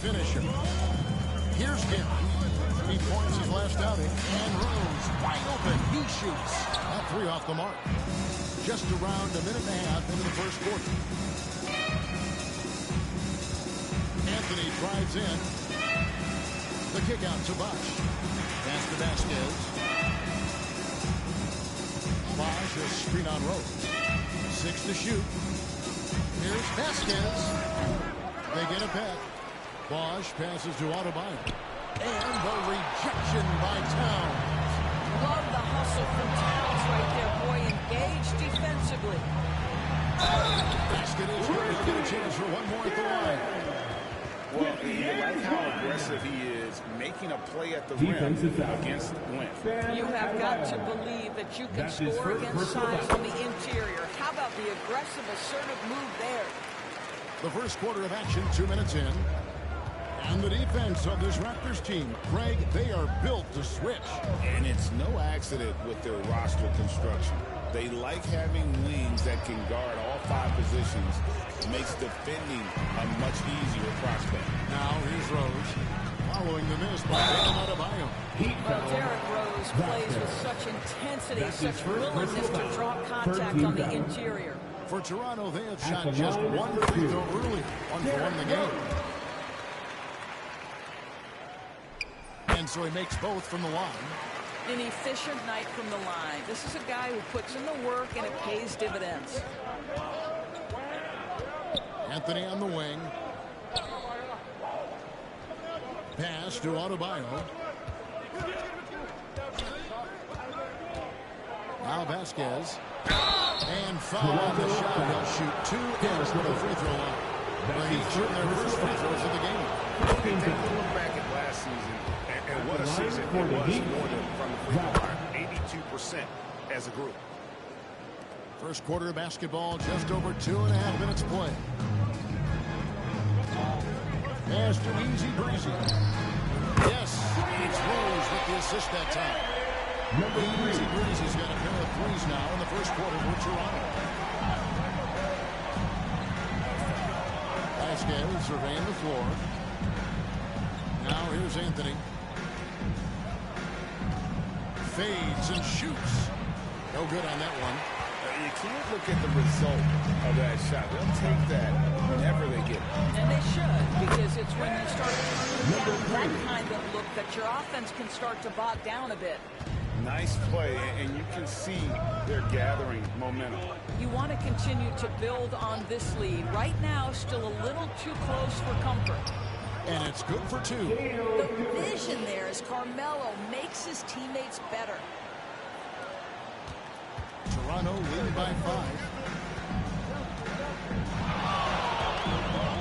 finisher. Here's Gary. He points his last outing, and Rose wide open. He shoots. That 3 off the mark. Just around a minute and a half into the first quarter. Anthony drives in. The kick out to Bosch. Pass to Vasquez. Bosch a screen on Rose. 6 to shoot. Here's Vasquez. They get it back. Bosch passes to Adebayo. And the rejection by Towns. Love the hustle from Towns right there, boy. Engaged defensively. Basket is good. He'll get a chance for one more at the line. Well, you like how aggressive he is, making a play at the rim against Wentz. You have got to believe that you can score against size on the interior. How about the aggressive, assertive move there? The first quarter of action, 2 minutes in. And the defense of this Raptors team, Greg, they are built to switch. And it's no accident with their roster construction. They like having wings that can guard all 5 positions. It makes defending a much easier prospect. Now here's Rose. Following the miss by Adebayo. Well, Derrick Rose plays with such intensity, such willingness to draw contact on the interior. For Toronto, they have shot just 1 free throw early. 1 for 1 in the game. And so he makes both from the line. An efficient night from the line. This is a guy who puts in the work and it pays dividends. Anthony on the wing. Pass to Adebayo. Now Vasquez. And foul on the shot. They'll shoot 2 and for the free throw line. The Heat shooting their first free throws of the game. Take a look back at last season, and what a season it was more than from the free throw line. 82% as a group. First quarter of basketball, just over 2.5 minutes play. Pass to Easy Breezy. Yes, it's Rose with the assist that time. Easy Breezy's got a pair of threes now in the first quarter for Toronto. Vasquez surveying the floor. Now here's Anthony. Fades and shoots. No good on that one. You can't look at the result of that shot. They'll take that whenever they get it. And they should, because it's when you start turning down that kind of look that your offense can start to bog down a bit. Nice play, and you can see they're gathering momentum. You want to continue to build on this lead. Right now, still a little too close for comfort. And it's good for 2. The vision there as Carmelo makes his teammates better. Toronto leading by 5.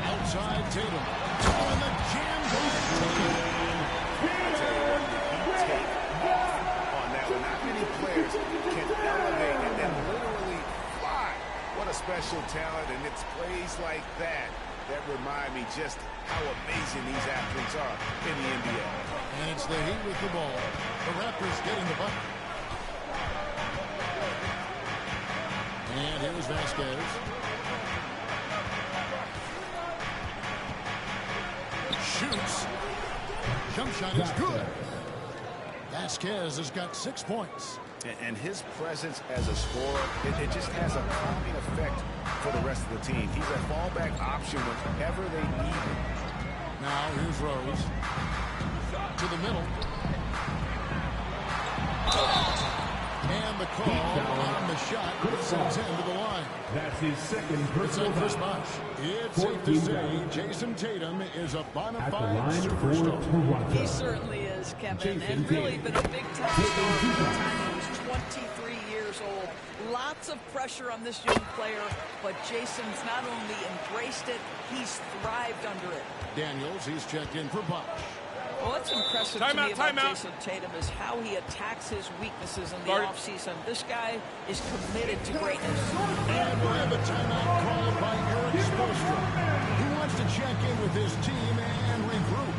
Outside Tatum. Oh, and the jam goes Tatum. I'll tell you what, you take off on that one. Not many players can elevate and then literally fly. What a special talent, and it's plays like that that remind me just how amazing these athletes are in the NBA. And it's the Heat with the ball. The Raptors getting the bucket. And here's Vasquez. Shoots. Jump shot is good. Vasquez has got 6 points. And his presence as a scorer, it just has a calming effect for the rest of the team. He's a fallback option whenever they need him. Now here's Rose. To the middle. And the call on the shot sends him to the line. That's his second personal Chris Bosh. It's safe to say Jason Tatum is a bona fide superstar. He certainly is, Kevin, and really been a big-time star from the time he was 23 years old. Lots of pressure on this young player, but Jason's not only embraced it, he's thrived under it. Daniels, he's checked in for Bosh. Well, what's impressive to me about Jason Tatum is how he attacks his weaknesses in the offseason. This guy is committed to greatness. And we'll have a timeout called by Eric Spoelstra. He wants to check in with his team and regroup.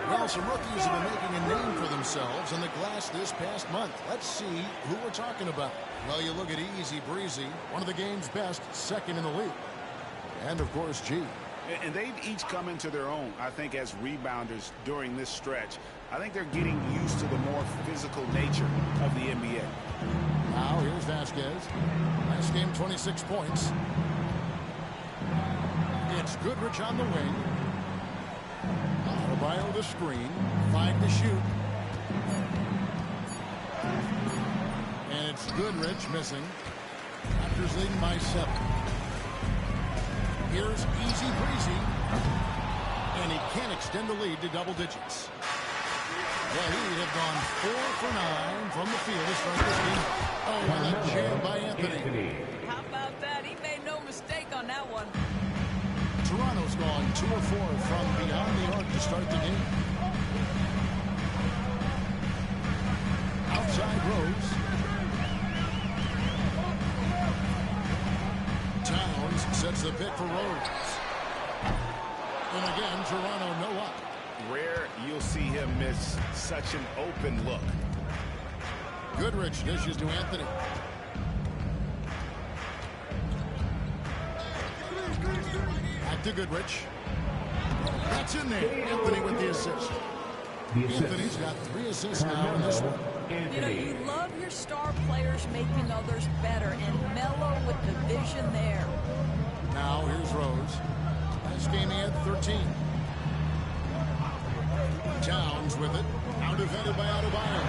Well, some rookies have been making a name for themselves on the glass this past month. Let's see who we're talking about. Well, you look at Easy Breezy, one of the game's best, second in the league. And, of course, G. And they've each come into their own, I think, as rebounders during this stretch. I think they're getting used to the more physical nature of the NBA. Now here's Vasquez. Last game, 26 points. It's Goodrich on the wing. Adebayo the screen. 5 to shoot. And it's Goodrich missing. Raptors leading by 7. Here's easy breezy. And he can't extend the lead to double digits. The Heat have gone 4 for 9 from the field to start this game. Oh, and a jam by Anthony. How about that? He made no mistake on that one. Toronto's gone 2 or 4 from beyond the arc to start the game. Outside Rose. Towns sets the pick for Rose. And again, Toronto no up. Rare you'll see him miss such an open look. Goodrich dishes to Anthony. Back to Goodrich. That's in there. Anthony with the assist. Anthony's got 3 assists now in this one. You know, you love your star players making others better, and Melo with the vision there. Now here's Rose. Last game he had 13. Towns with it. Now defended by Adebayo.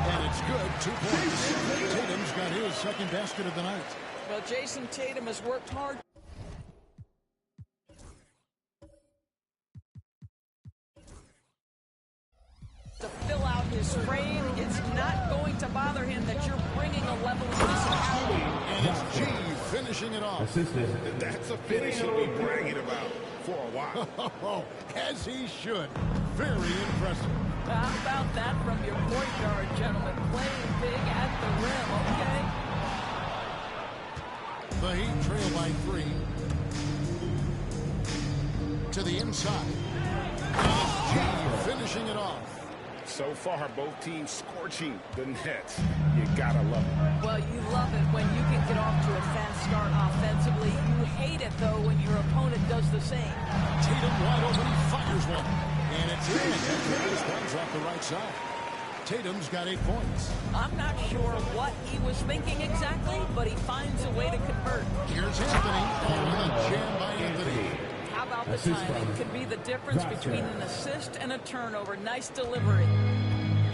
And it's good. 2 points. Tatum's got his second basket of the night. Well, Jason Tatum has worked hard to fill out his frame. It's not going to bother him that you're bringing a level of physicality. And it's G finishing it off. That's a finish he'll be bragging about for a while. As he should. Very impressive. How about that from your point guard, gentlemen? Playing big at the rim, okay? The Heat trail by 3. To the inside. And it's G finishing it off. So far, both teams scorching the Nets. You gotta love it. Well, you love it when you can get off to a fast start offensively. You hate it, though, when your opponent does the same. Tatum wide open. He fires one. And it's in. This one's off the right side. Tatum's got 8 points. I'm not sure what he was thinking exactly, but he finds a way to convert. Here's Anthony. Oh, and a jam by Anthony. How about the timing? Could be the difference between an assist and a turnover. Nice delivery.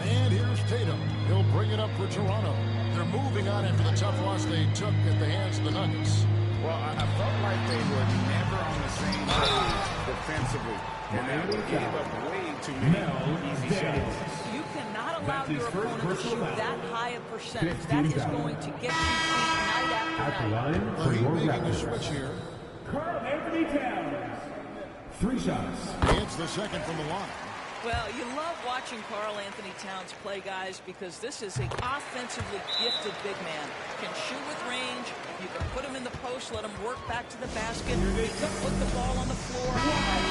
And here's Tatum. He'll bring it up for Toronto. They're moving on after the tough loss they took at the hands of the Nuggets. Well, I felt like they were never on the same page defensively. And they gave up way too many easy shots. You cannot allow your opponent to shoot that high a percentage. That is going to get you beat night after night. The Heat making a switch here. Karl Anthony Towns. 3 shots. It's the second from the line. Well, you love watching Karl Anthony Towns play, guys, because this is an offensively gifted big man. Can shoot with range. You can put him in the post, let him work back to the basket. He can put the ball on the floor. A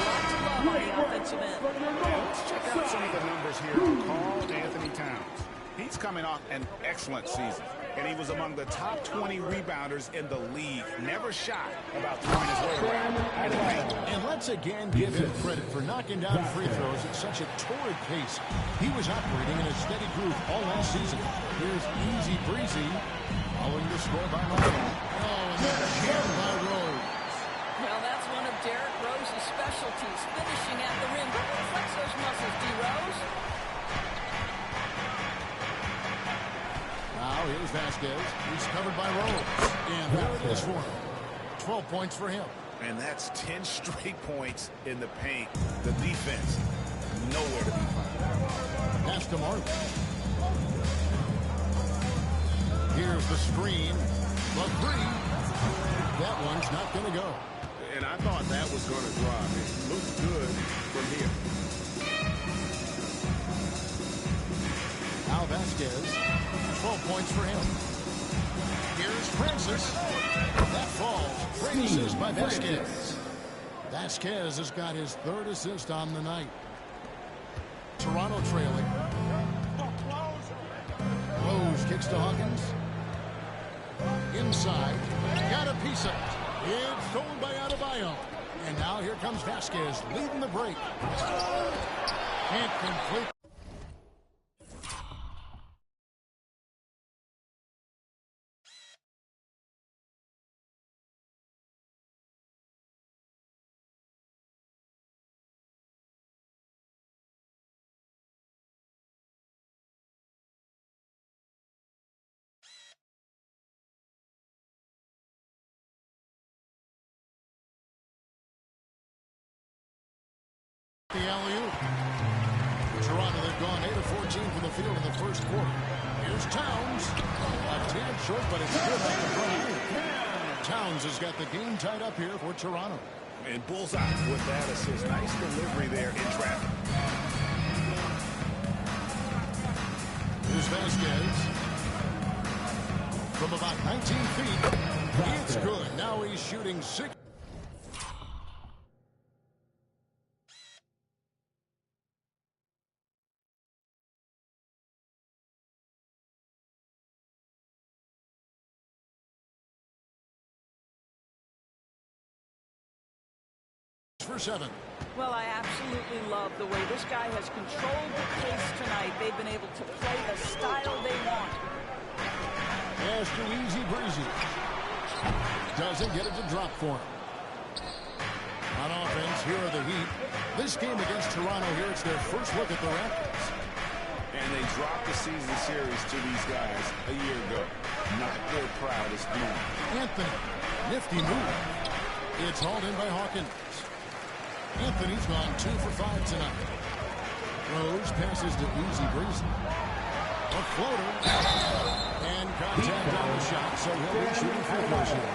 lot to love on the offensive end. Let's check out some of the numbers here for Karl Anthony Towns. He's coming off an excellent season, and he was among the top 20 rebounders in the league. Never shy about throwing his way around in the paint. And let's again give him credit for knocking down free throws at such a torrid pace. He was operating in a steady groove all last season. Here's easy breezy, following the score by Melo. Oh, and then jam by Rose. Well, that's one of Derrick Rose's specialties, finishing at the rim. Don't flex those muscles, D. Rose. Now here's Vasquez. He's covered by Rose. And there it is for him. 12 points for him. And that's 10 straight points in the paint. The defense, nowhere to be found. Pass to Martin. Here's the screen. The 3. That one's not going to go. And I thought that was going to drop. It looks good from here. Now Vasquez. 12 points for him. Here's Francis. That falls. Great assist by Vasquez. Vasquez has got his 3rd assist on the night. Toronto trailing. Rose kicks to Hawkins. Inside. Got a piece of it. It's stolen by Adebayo. And now here comes Vasquez leading the break. Can't complete. The alley-oop. Toronto, they've gone 8 of 14 from the field in the first quarter. Here's Towns. A tad short, but it's good on the front. Towns has got the game tied up here for Toronto. And bullseye with that assist. Nice delivery there in traffic. Here's Vasquez. From about 19 feet. It's good. Now he's shooting 6. For 7. Well, I absolutely love the way this guy has controlled the pace tonight. They've been able to play the style they want. Pass to Easy Breezy. Doesn't get it to drop for him. On offense, here are the Heat. This game against Toronto here, it's their first look at the Raptors. And they dropped the season series to these guys a year ago. Not their proudest moment. Anthony, nifty move. It's hauled in by Hawkins. Anthony's gone 2 for 5 tonight. Rose passes to Easy Breezy. A floater. And contact on the shot, so he'll be shooting free throws here.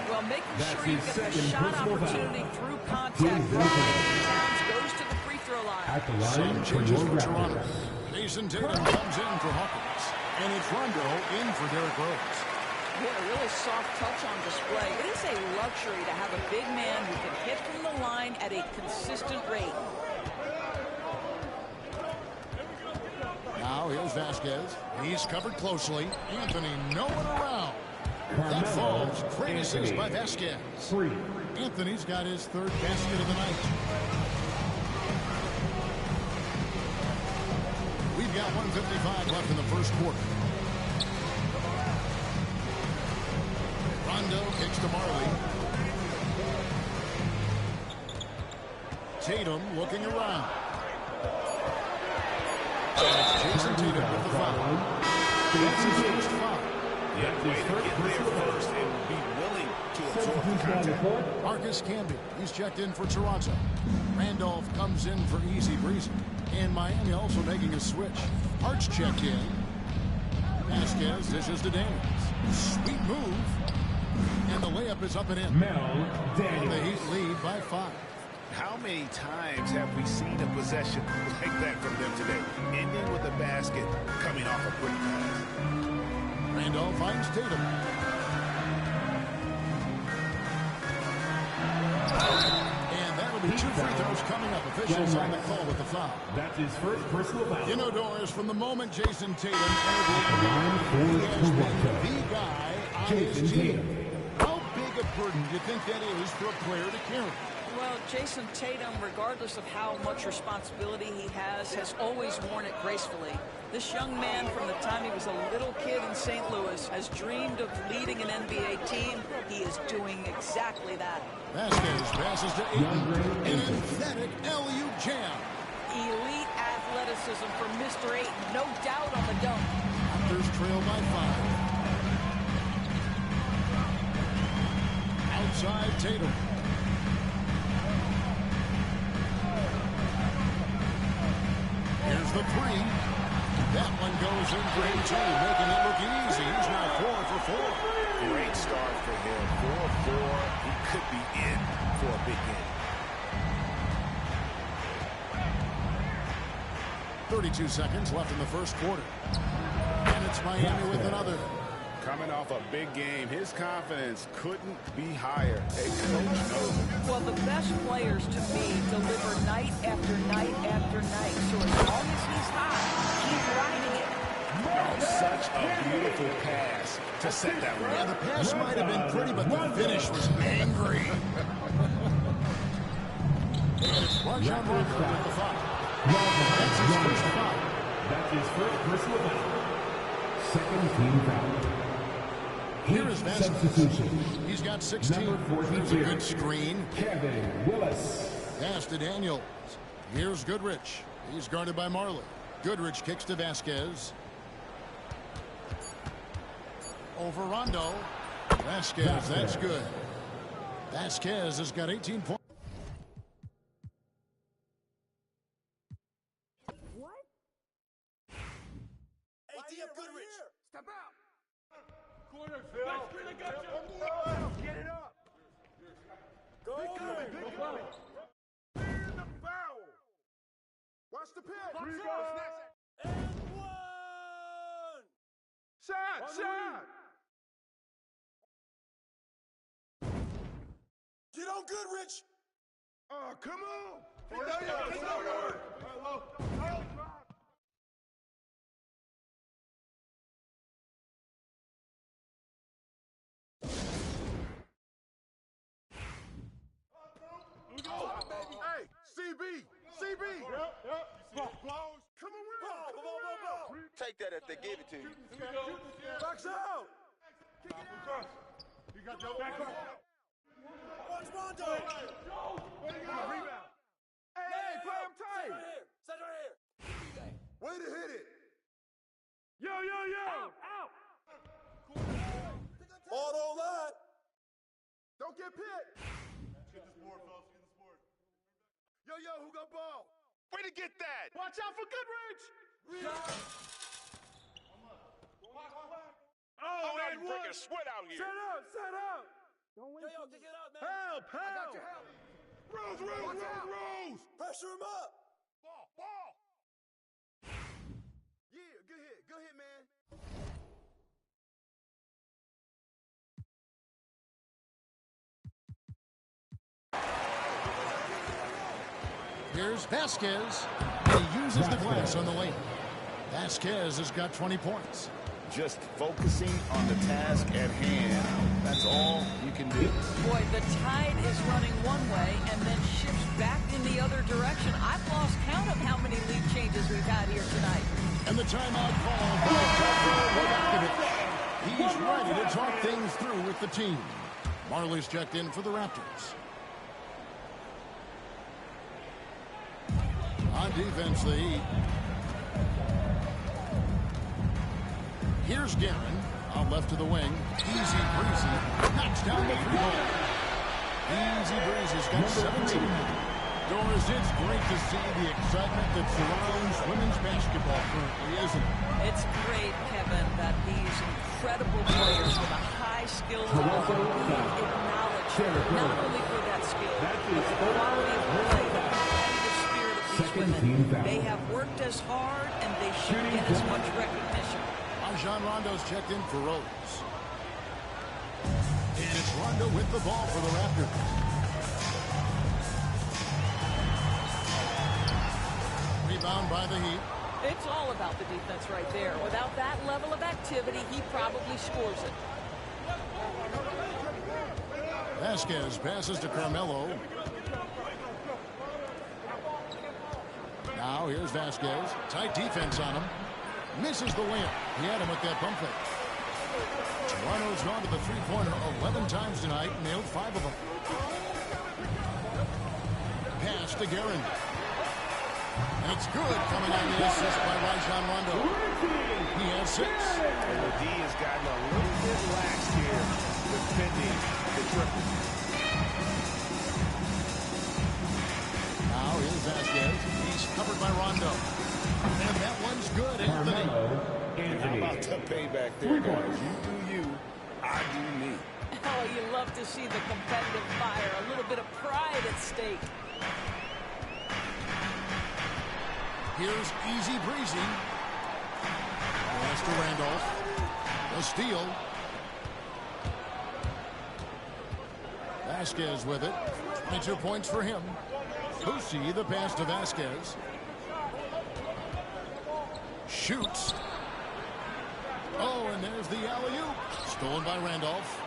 Well, making sure you get the shot opportunity through contact. Towns goes to the free throw line. At the line Some for changes your for Raptors. Toronto. Jason Tatum comes in for Hawkins. And it's Rondo in for Derrick Rose. Boy, a really soft touch on display. It is a luxury to have a big man who can hit from the line at a consistent rate. Now here's Vasquez. He's covered closely. Anthony nowhere around. That falls. Great assist by Vasquez. 3. Anthony's got his 3rd basket of the night. We've got 1:55 left in the first quarter. Rondo kicks to Marley. Tatum looking around. And it's Jason Tatum with the foul. That's his first foul. Yeah, way to get there first and be willing to absorb the contact. Marcus Camby, he's checked in for Toronto. Randolph comes in for Easy Breezy. And Miami also making a switch. Hart's checked in. Vasquez dishes to Daniels. Sweet move. And the layup is up and in. And the Heat lead by 5. How many times have we seen a possession like that from them today? Ending with a basket, coming off a quick pass. Randolph finds Tatum. And that'll be 2 free throws coming up. Officials on the call with the foul. That's his first personal foul. You know, Doris, from the moment Jason Tatum entered the NBA, he has been the guy on his team. How big a burden do you think that is for a player to carry? Well, Jason Tatum, regardless of how much responsibility he has always worn it gracefully. This young man, from the time he was a little kid in St. Louis, has dreamed of leading an NBA team. He is doing exactly that. Vasquez passes to Ayton. An emphatic alley-oop jam. Elite athleticism from Mr. Ayton. No doubt on the dunk. Raptors trail by 5. Outside Tatum. Here's the 3. That one goes in for him too, making it look easy. He's now 4 for 4. Great start for him. 4-4. He could be in for a big game. 32 seconds left in the first quarter. And it's Miami with another. Coming off a big game, his confidence couldn't be higher. A coach knows it. Well, the best players, to me, deliver night after night after night. So as long as he's hot, keep riding it. Oh, such a beautiful pass to set that one. Yeah, the pass might have been pretty, but the finish was angry. Rajon Rondo with the foul. That's his first foul. That's his first personal foul. Second team foul. Here is Substitution. He's got 16. Number 42. Here's a good screen. Kevin Willis. Pass to Daniels. Here's Goodrich. He's guarded by Marley. Goodrich kicks to Vasquez. Over Rondo. Vasquez, that's good. Vasquez has got 18 points. Goodrich. Step out. Corner, Phil. Get it up. Go. Big coming. And the foul. Watch the pick. And one. Shot. Get on, Goodrich. Oh, come on. Hey, CB. Come around. Take that if they give it to you. Box out. Kick it out. You got your back up. Watch Rondo. Rebound. Hey, play him tight. Set right here. Way to hit it. Yo. Out. Ball don't lie. Don't get picked. Get this board, fellas. Get this board. Yo, who got ball? Way to get that. Watch out for Goodrich. Oh, now you're breaking sweat out here. Set up. Don't wait. Yo, kick it out, man. Help. I got your help. Rose. Pressure him up. Ball. Yeah, good hit, man. Here's Vasquez. And he uses the glass on the lane. Vasquez has got 20 points. Just focusing on the task at hand. That's all you can do. Boy, the tide is running one way and then shifts back in the other direction. I've lost count of how many lead changes we've had here tonight. And the timeout called by Vodakovic. He's ready to talk things through with the team. Marley's checked in for the Raptors. On defense, the Heat. Here's Guerin, out left to the wing. Easy breezy, knocks down the three ball. Easy breezy's got 17. Doris, it's great to see the excitement that surrounds women's basketball currently, isn't it? It's great, Kevin, that these incredible players with a high skill level are being acknowledged, not only for that skill, but the quality of play, the competitive spirit of these women. They have worked as hard, and they should get as much recognition. Rajon Rondo's checked in for Rose. And it's Rondo with the ball for the Raptors. Rebound by the Heat. It's all about the defense right there. Without that level of activity, he probably scores it. Vasquez passes to Carmelo. Now here's Vasquez. Tight defense on him. Misses the layup. He had him with that pump fake. Toronto's gone to the three-pointer 11 times tonight, nailed 5 of them. Pass to Guerin. And it's good coming on the assist by Rajon Rondo. He has 6. And the D has gotten a little bit lax here, defending the triple. Now here's Vasquez. He's covered by Rondo. And that one's good, Anthony. How about the payback there, guys? You do you, I do me. Oh, you love to see the competitive fire, a little bit of pride at stake. Here's Easy Breezy. Pass to Randolph. A steal. Vasquez with it. 22 points for him. Pussy, the pass to Vasquez. Shoots. Oh, and there's the alley-oop. Stolen by Randolph.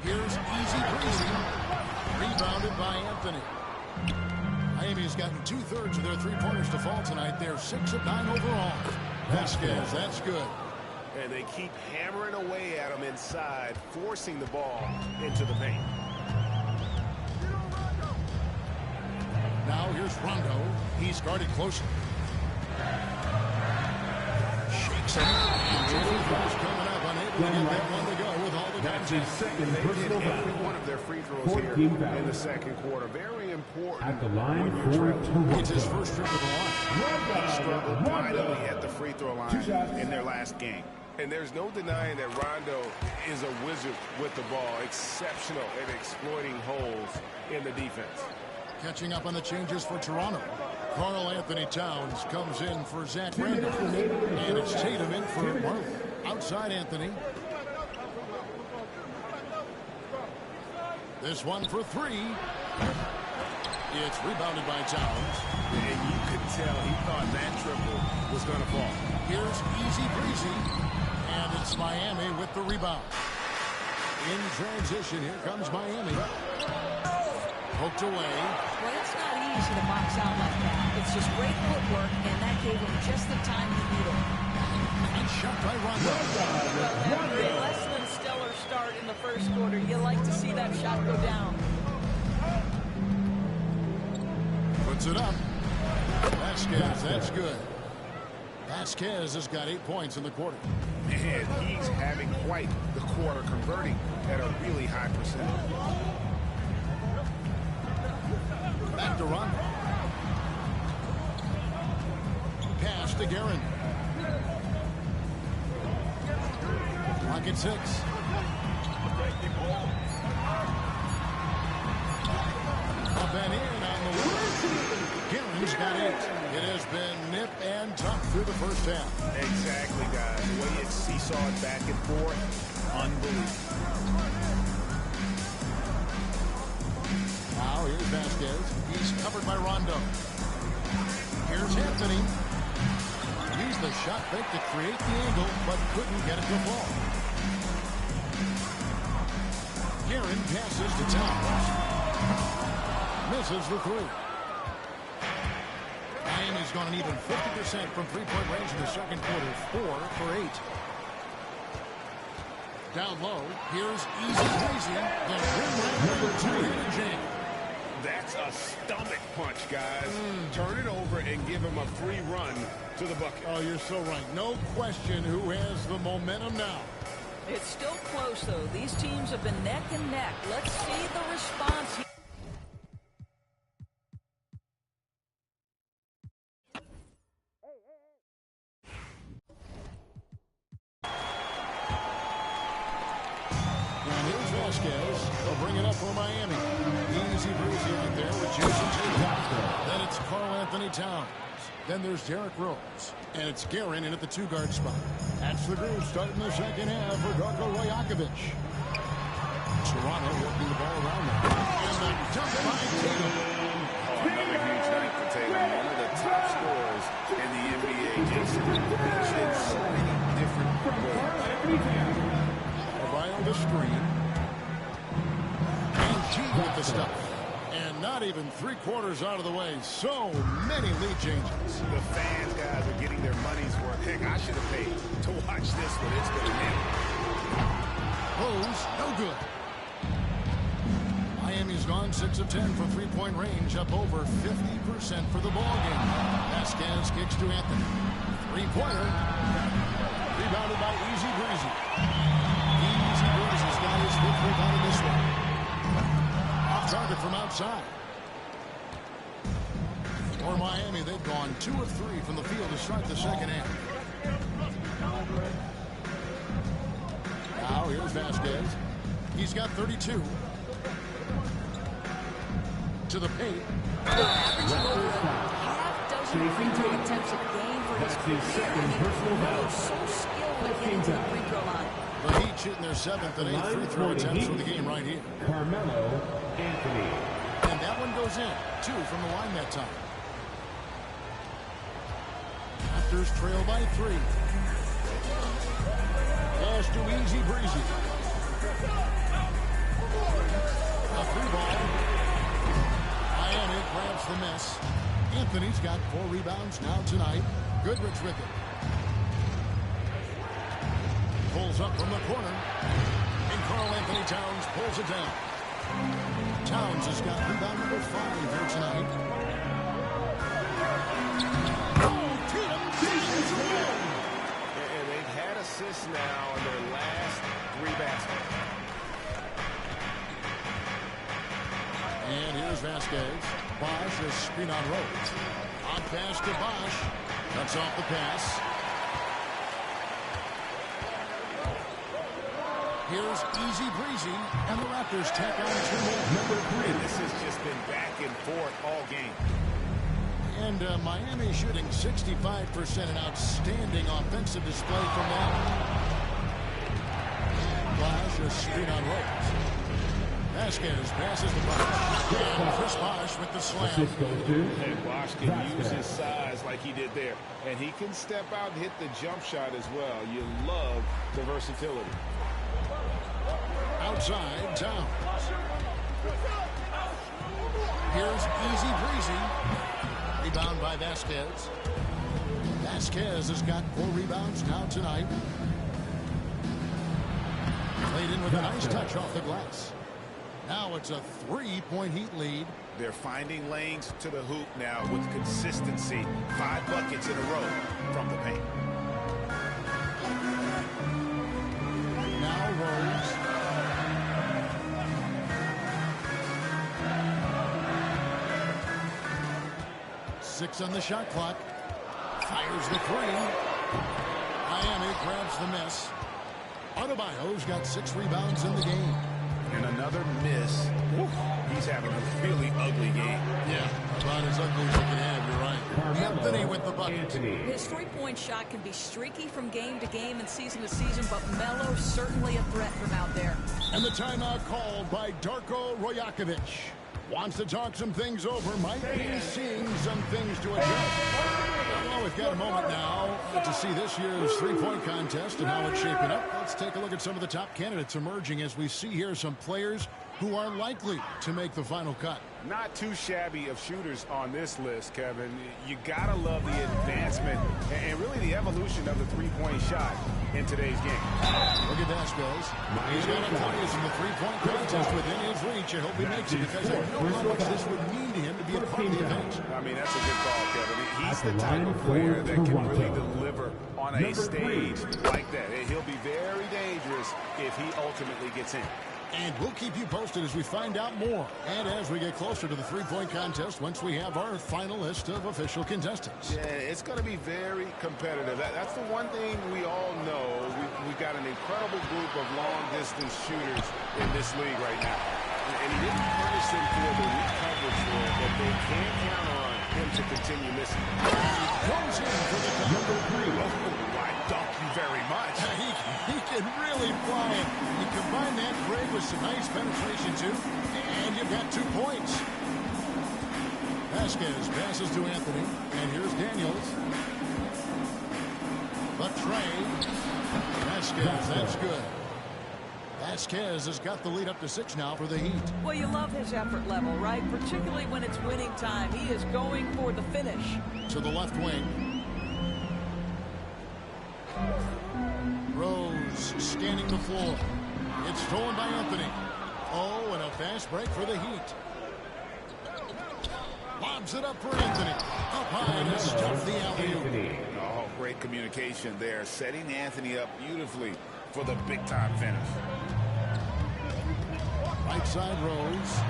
Here's Easy Breezy. Rebounded by Anthony. Miami's gotten 2/3 of their three-pointers to fall tonight. They're 6 of 9 overall. Vasquez, that's good. And they keep hammering away at him inside, forcing the ball into the paint. Now here's Rondo. He's guarded closely. Shakes it. Coming up, unable to get that one to go with all the That's his second They personal hit every foul. one of their free throws 14 here fouls. in the second quarter. Very important. At the line when for you're trailing. It's his first trip to the line. He struggled mightily at the free throw line in their last game. And there's no denying that Rondo is a wizard with the ball. Exceptional at exploiting holes in the defense. Catching up on the changes for Toronto. Karl Anthony Towns comes in for Zach Randolph. And it's Tatum in for Marley. Outside Anthony. This one for three. It's rebounded by Towns. And you could tell he thought that triple was going to fall. Here's easy breezy. And it's Miami with the rebound. In transition, here comes Miami. Poked away. Well, it's not easy to box out like that. It's just great footwork, and that gave him just the time he needed. And shot by Rondo. Well, after a less than stellar start in the first quarter, you like to see that shot go down. Puts it up. Vasquez, that's good. Vasquez has got 8 points in the quarter. Man, he's having quite the quarter, converting at a really high percentage. Back to Rondo. Pass to Guerin. Clock at 6. Up and in on the way. Guerin's got 8. It has been nip and tuck through the first half. Exactly, guys. The way it's seesawed back and forth, unbelievable. Now here's Vasquez. He's covered by Rondo. Here's Anthony. Used the shot fake to create the angle, but couldn't get it to fall. Guerin passes to Towns. Misses the three. Miami's gone an even 50% from three-point range in the second quarter. 4 for 8. Down low. Here's easy breezy. The rim two-handed jam. That's a stomach punch, guys. Turn it over and give him a free run to the bucket. Oh, you're so right. No question who has the momentum now. It's still close, though. These teams have been neck and neck. Let's see the response here. And here's Vasquez. They'll bring it up for Miami. Easy breezy right there with Jason Tatum. Then it's Karl Anthony Towns. Then there's Derrick Rose. And it's Guerin in at the two-guard spot. That's the group starting the second half for Darko Rajakovic. Toronto working the ball around them. And the dunk by Tatum. Oh, another huge night for Tatum. One of the top scorers in the NBA. Just finished in so many different ways. Around the screen. And G with the stuff. And not even 3/4 out of the way. So many lead changes. The fans, guys, are getting their money's worth. Heck, I should have paid to watch this one. It's been a minute. Rose, no good. Miami's gone 6 of 10 from three-point range, up over 50% for the ball game. Vasquez kicks to Anthony. Three-pointer. Rebounded by Easy Breezy. Easy Breezy's got his fifth rebound in this one. Off target from outside. For Miami, they've gone 2 of 3 from the field to start the second half. Now here's Vasquez. He's got 32. To the paint. Averaging over half dozen attempts a game for his career. personal foul. So skilled at getting to the free throw line. The Heat shooting their 7th and 8th free throw attempts for the game right here. Carmelo Anthony. And that one goes in. 2 from the line that time. Raptors trail by 3. Pass to Easy Breezy. A 3 ball. Miami grabs the miss. Anthony's got 4 rebounds now tonight. Goodrich with it. Pulls up from the corner. And Karl Anthony Towns pulls it down. Towns has got rebound number 5 here tonight. Oh, Tatum to win. And they've had assists now in their last 3 baskets. And here's Vasquez. Bosch is screen on Rose. On pass to Bosch. Cuts off the pass. Here's Easy Breezy, and the Raptors tack on 2 more. Number 3. And this has just been back and forth all game. And Miami shooting 65%, an outstanding offensive display from them. Bosch is screen on Rose. Vasquez passes the Bosch. And Chris Bosch with the slam. And Bosch can use his size like he did there. And he can step out and hit the jump shot as well. You love the versatility. Outside, Towns. Here's Easy Breezy. Rebound by Vasquez. Vasquez has got 4 rebounds now tonight. Played in with a nice touch off the glass. Now it's a 3-point Heat lead. They're finding lanes to the hoop now with consistency. 5 buckets in a row from the paint. Now Rose. Six on the shot clock. Fires the 3. Miami grabs the miss. Adebayo's got 6 rebounds in the game. And another miss. He's having a really ugly game. Yeah, about as ugly as you can have, you're right. Anthony with the bucket. His 3-point shot can be streaky from game to game and season to season, but Melo's certainly a threat from out there. And the timeout called by Darko Rojakovic. Wants to talk some things over. Might be seeing some things to adjust. Well, we've got a moment now to see this year's 3-point contest and how it's shaping up. Let's take a look at some of the top candidates emerging as we see here some players who are likely to make the final cut. Not too shabby of shooters on this list, Kevin. You gotta love the advancement and really the evolution of the 3-point shot in today's game. Look at Vasquez. He's got a players in the 3-point contest within his reach. I hope he makes it because I know how much this would mean to him to be a part of the event. I mean, that's a good call, Kevin. He's the type of player that can really deliver on a stage like that. He'll be very dangerous if he ultimately gets in. And we'll keep you posted as we find out more. And as we get closer to the 3-point contest, once we have our final list of official contestants. Yeah, it's going to be very competitive. That's the one thing we all know. We've got an incredible group of long-distance shooters in this league right now. And he didn't punish them for the weak coverage there, but they can't count on him to continue missing. Goes in for the number 3. Oh, I thank you very much. He can really fly it. You combine that break with some nice penetration, too, and you've got 2 points. Vasquez passes to Anthony, and here's Daniels. But Trey. Vasquez, that's good. Vasquez has got the lead up to 6 now for the Heat. Well, you love his effort level, right? Particularly when it's winning time. He is going for the finish. To the left wing. Rose scanning the floor. It's stolen by Anthony. Oh, and a fast break for the Heat. Lobs it up for Anthony. Up high to stuff the alley-oop. Oh, great communication there. Setting Anthony up beautifully for the big-time finish. Right side Rose.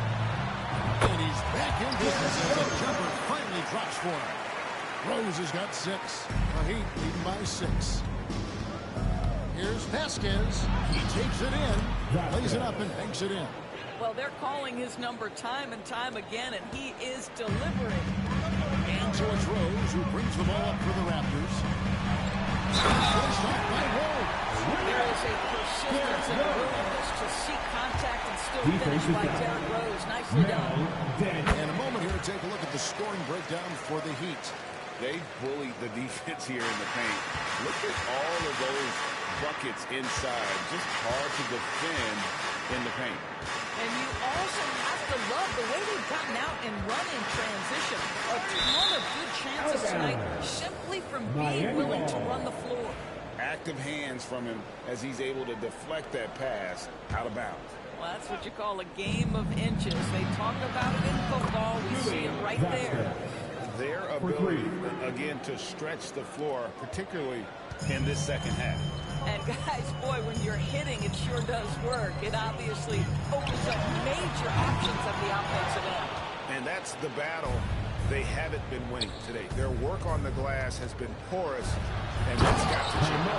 And he's back in business as the jumper finally drops for him. Rose has got 6. The Heat leading by 6. Here's Vasquez. He takes it in, lays it up, and banks it in. Well, they're calling his number time and time again, and he is delivering. And so it's Rose who brings the ball up for the Raptors. Pushed off by Rose. There is a persistence and a willingness to seek contact and still finish by Derrick Rose. Nicely done. In a moment here, take a look at the scoring breakdown for the Heat. They bullied the defense here in the paint. Look at all of those buckets inside. Just hard to defend in the paint. And you also have to love the way they've gotten out and run in transition. A ton of good chances tonight simply from being willing to run the floor. Active hands from him as he's able to deflect that pass out of bounds. Well, that's what you call a game of inches. They talk about it in football. We see it right there. Their ability, again, to stretch the floor, particularly in this second half. And guys, boy, when you're hitting, it sure does work. It obviously opens up major options at the offensive end. And that's the battle they haven't been winning today. Their work on the glass has been porous, and that's got to change.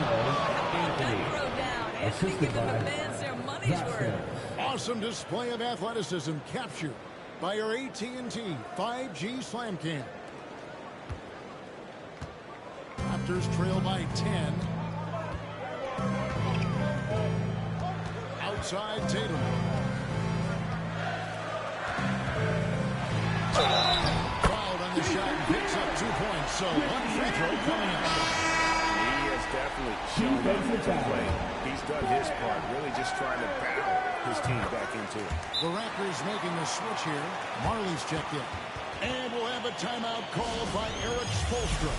Anthony giving the fans their money's worth. Awesome display of athleticism captured by your AT&T 5G Slam Cam. Raptors trail by 10. Outside Tatum. Fouled on the shot and picks up 2 points. So one free throw coming up. He has definitely shown up to play. He's done his part, really just trying to battle his team back into it. The Raptors making a switch here. Marley's checked in. And we'll have a timeout called by Eric Spoelstra.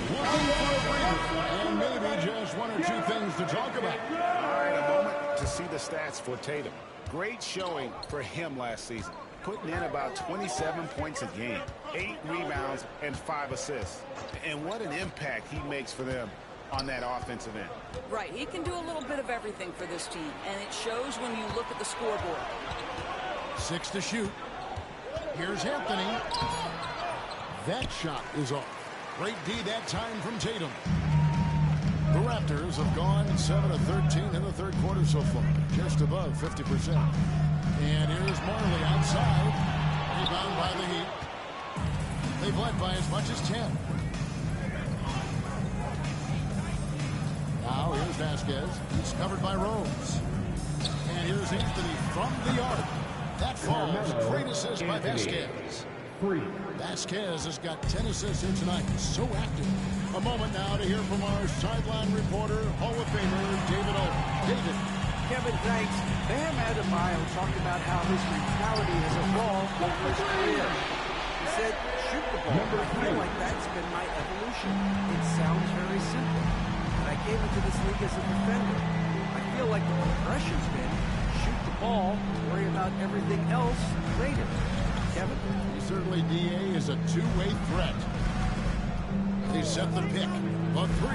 Looking for a breather, and maybe just 1 or 2 things to talk about. All right, a moment to see the stats for Tatum. Great showing for him last season, putting in about 27 points a game, 8 rebounds, and 5 assists. And what an impact he makes for them on that offensive end. Right, he can do a little bit of everything for this team, and it shows when you look at the scoreboard. 6 to shoot. Here's Anthony. That shot is off. Great D that time from Tatum. The Raptors have gone 7 of 13 in the third quarter so far, just above 50%. And here's Marley outside. Rebound by the Heat. They've led by as much as 10. Now here's Vasquez. He's covered by Rose. And here's Anthony from the arc. That falls. Great assist by Vasquez. Vasquez has got 10 assists here tonight. So active. A moment now to hear from our sideline reporter, Hall of Famer David O. David. Kevin, thanks. Bam Adebayo talked about how his mentality has evolved over his career. He said, shoot the ball. I feel like that's been my evolution. It sounds very simple. But I came into this league as a defender. I feel like the progression's been shoot the ball, worry about everything else later. Kevin? Certainly, DA is a two-way threat. They set the pick. A 3.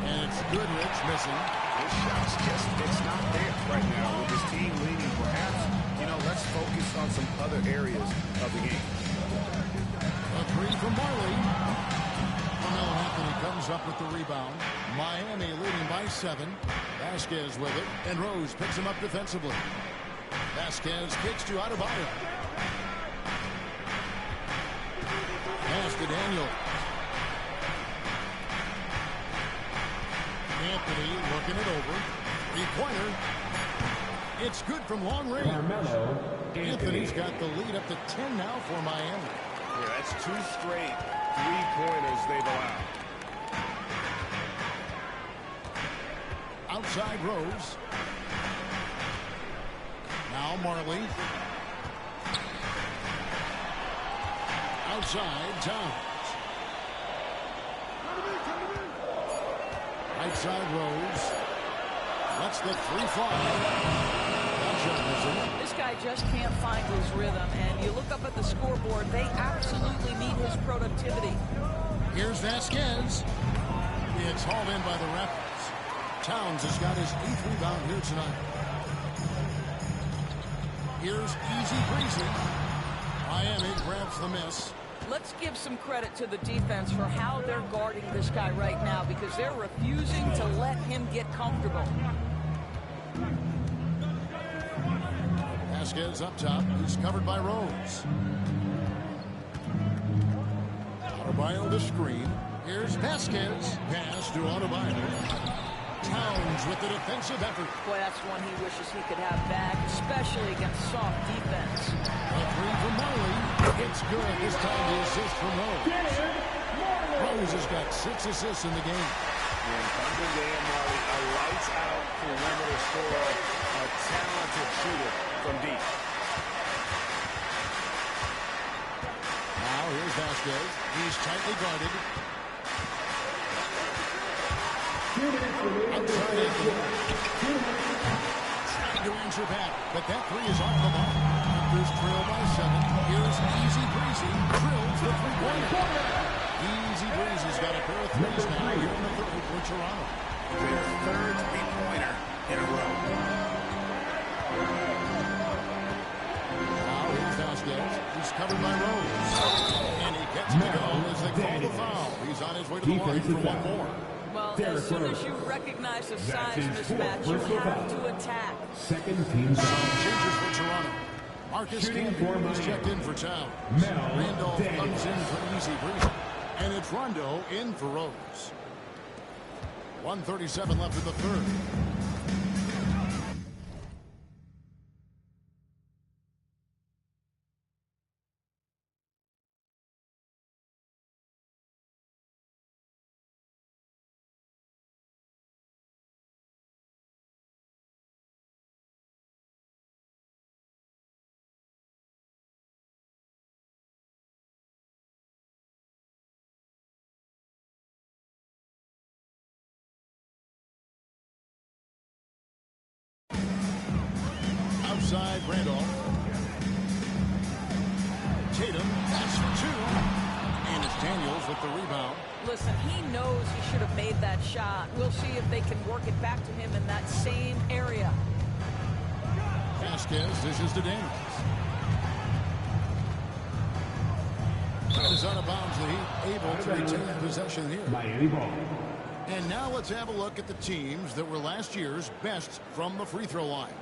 And it's Goodrich missing. His shot's it's not there right now with his team leading. Perhaps, let's focus on some other areas of the game. A 3 from Marley. Carmelo Anthony comes up with the rebound. Miami leading by 7. Vasquez with it, and Rose picks him up defensively. Vasquez kicks to Adebayo. Pass to Daniel. Anthony looking it over. 3-pointer. It's good from long range. Anthony's got the lead up to 10 now for Miami. Yeah, that's 2 straight 3-pointers they've allowed. Outside Rose. Now Marley. Outside Towns. Right side Rose. That's the 3 fly. This guy just can't find his rhythm, and you look up at the scoreboard, they absolutely need his productivity. Here's Vasquez. It's hauled in by the Raptors. Towns has got his 8th rebound here tonight. Here's easy breezy. Miami grabs the miss. Let's give some credit to the defense for how they're guarding this guy right now, because they're refusing to let him get comfortable. Vasquez up top. He's covered by Rose. Adebayo the screen. Here's Vasquez. Pass to Adebayo. Towns with the defensive effort. Boy, that's one he wishes he could have back, especially against soft defense. A 3 from Marley. It's good. This time the assist from Rose. Rose has got 6 assists in the game. And under there, Marley, a lights-out perimeter scorer, a talented shooter from deep. Now here's Vasquez. He's tightly guarded. Outside. Trying to answer back, but that three is off the mark. Raptors trail by 7. Here's Easy Breezy. Drills the three-pointer. Easy Breezy's got a pair of threes now here in the third for Toronto. Their third three-pointer in a row. Now here's Vasquez. He's covered by Rose. And he gets to go as they call the foul. He's on his way to the line for one more. Well, as soon as you recognize a size mismatch, you have to attack. Second team foul. Changes for Toronto. Marcus Camby is checked in for Town. Randolph comes in for Easy Breezy. And it's Rondo in for Rose. 1:37 left in the third. Outside Randolph. Tatum, that's for two. And it's Daniels with the rebound. Listen, he knows he should have made that shot. We'll see if they can work it back to him in that same area. Vasquez dishes to Daniels. That is out of bounds. The Heat able to retain possession here. Miami ball. And now let's have a look at the teams that were last year's best from the free throw line.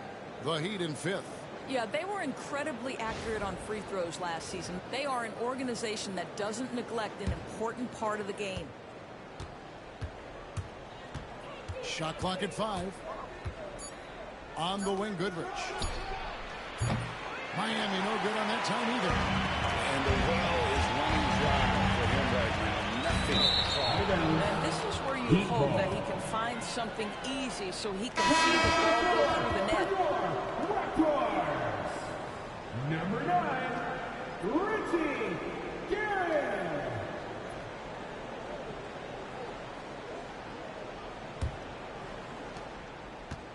The Heat in 5th. Yeah, they were incredibly accurate on free throws last season. They are an organization that doesn't neglect an important part of the game. Shot clock at 5. On the wing, Goodrich. Miami no good on that time either. And the well is running dry for him right now. Nothing. And this is where you hope that he can find something easy so he can see the ball go through the net. Number 9, Richie Garrett.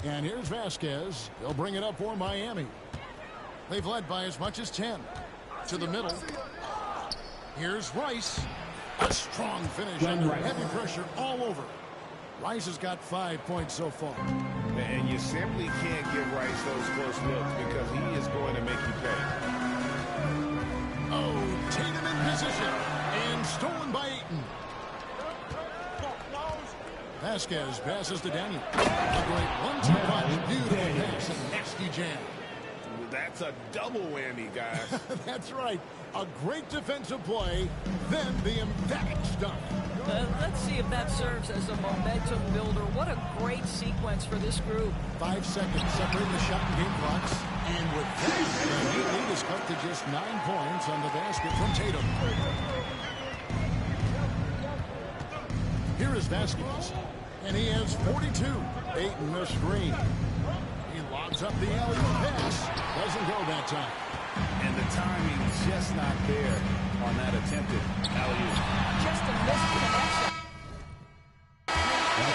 And here's Vasquez. He'll bring it up for Miami. They've led by as much as 10. To the middle. Here's Rice. A strong finish under heavy pressure all over. Rice has got 5 points so far. And you simply can't give Rice those close looks because he is going to make you pay. Oh, Tatum in position. And stolen by Ayton. Vasquez passes to Daniel. A great one-two punch. Beautiful pass and nasty jam. That's a double whammy, guys. That's right. A great defensive play, then the emphatic stuff. Let's see if that serves as a momentum builder. What a great sequence for this group. 5 seconds separating the shot and game clocks. And with that, the Heat lead is cut to just 9 points on the basket from Tatum. Here is Vasquez. And he has 42. Ayton the screen. He lobs up the alley-oop pass. Doesn't go that time. And the timing just not there on that attempted alley-oop. Just a missed connection.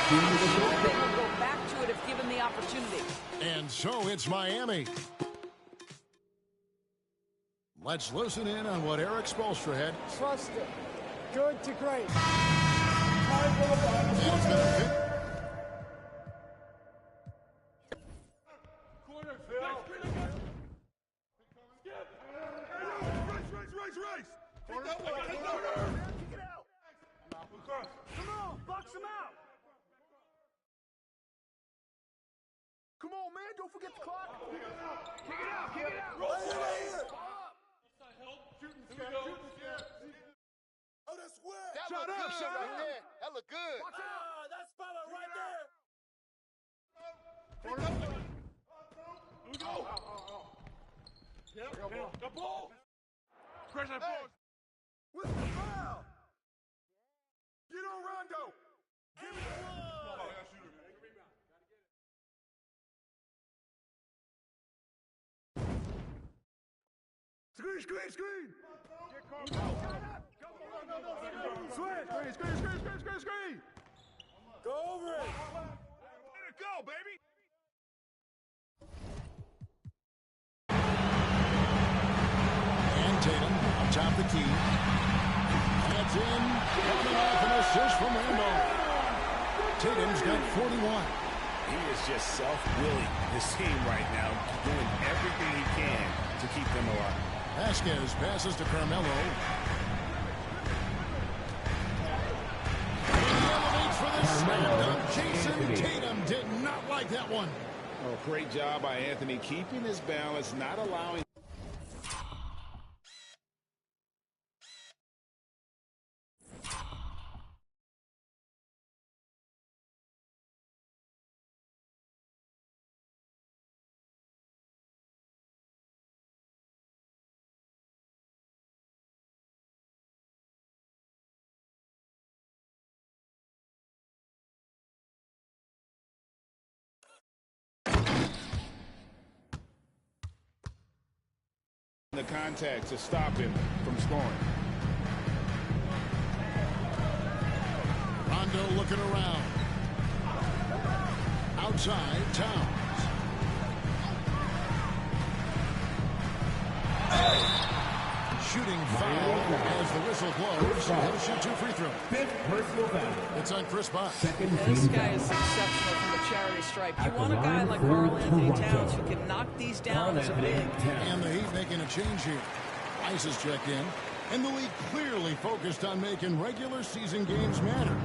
They will go back to it if given the opportunity. And so it's Miami. Let's listen in on what Eric Spoelstra had. Trust it. Good to great. And it's gonna fit. Race! Take that way! Kick it out! Come on, box him out! Come on, man, don't forget the clock! Kick it out! Kick it out! Roll it right here! Shooting scared! Oh, that's wet! Shut up, shut up! That look good. Watch out! That's Bella right there! Here we go! The ball! Press that ball! With the foul! Get on Rondo! Give me the ball! Screen! Screen! Go over it! Let it go, baby! And Tatum on top of the key. That's in. Coming off an assist from Randolph. Tatum's got 41. He is just self-willing his team right now, doing everything he can to keep them alive. Vasquez passes to Carmelo. He elevates for the slam dunk. Jason Tatum did not like that one. Oh, great job by Anthony keeping his balance, not allowing. The contact to stop him from scoring. Rondo looking around. Outside, Towns. Shooting foul as the whistle blows. He'll shoot 2 free throws. Fifth personal foul. It's on Chris Bosh. Second This team guy foul. is exceptional from the charity stripe. You At the want a guy line like for Karl Anthony Toronto. Towns who can knock these down as a big. And the Heat making a change here. Ice has checked in. And the league clearly focused on making regular season games matter.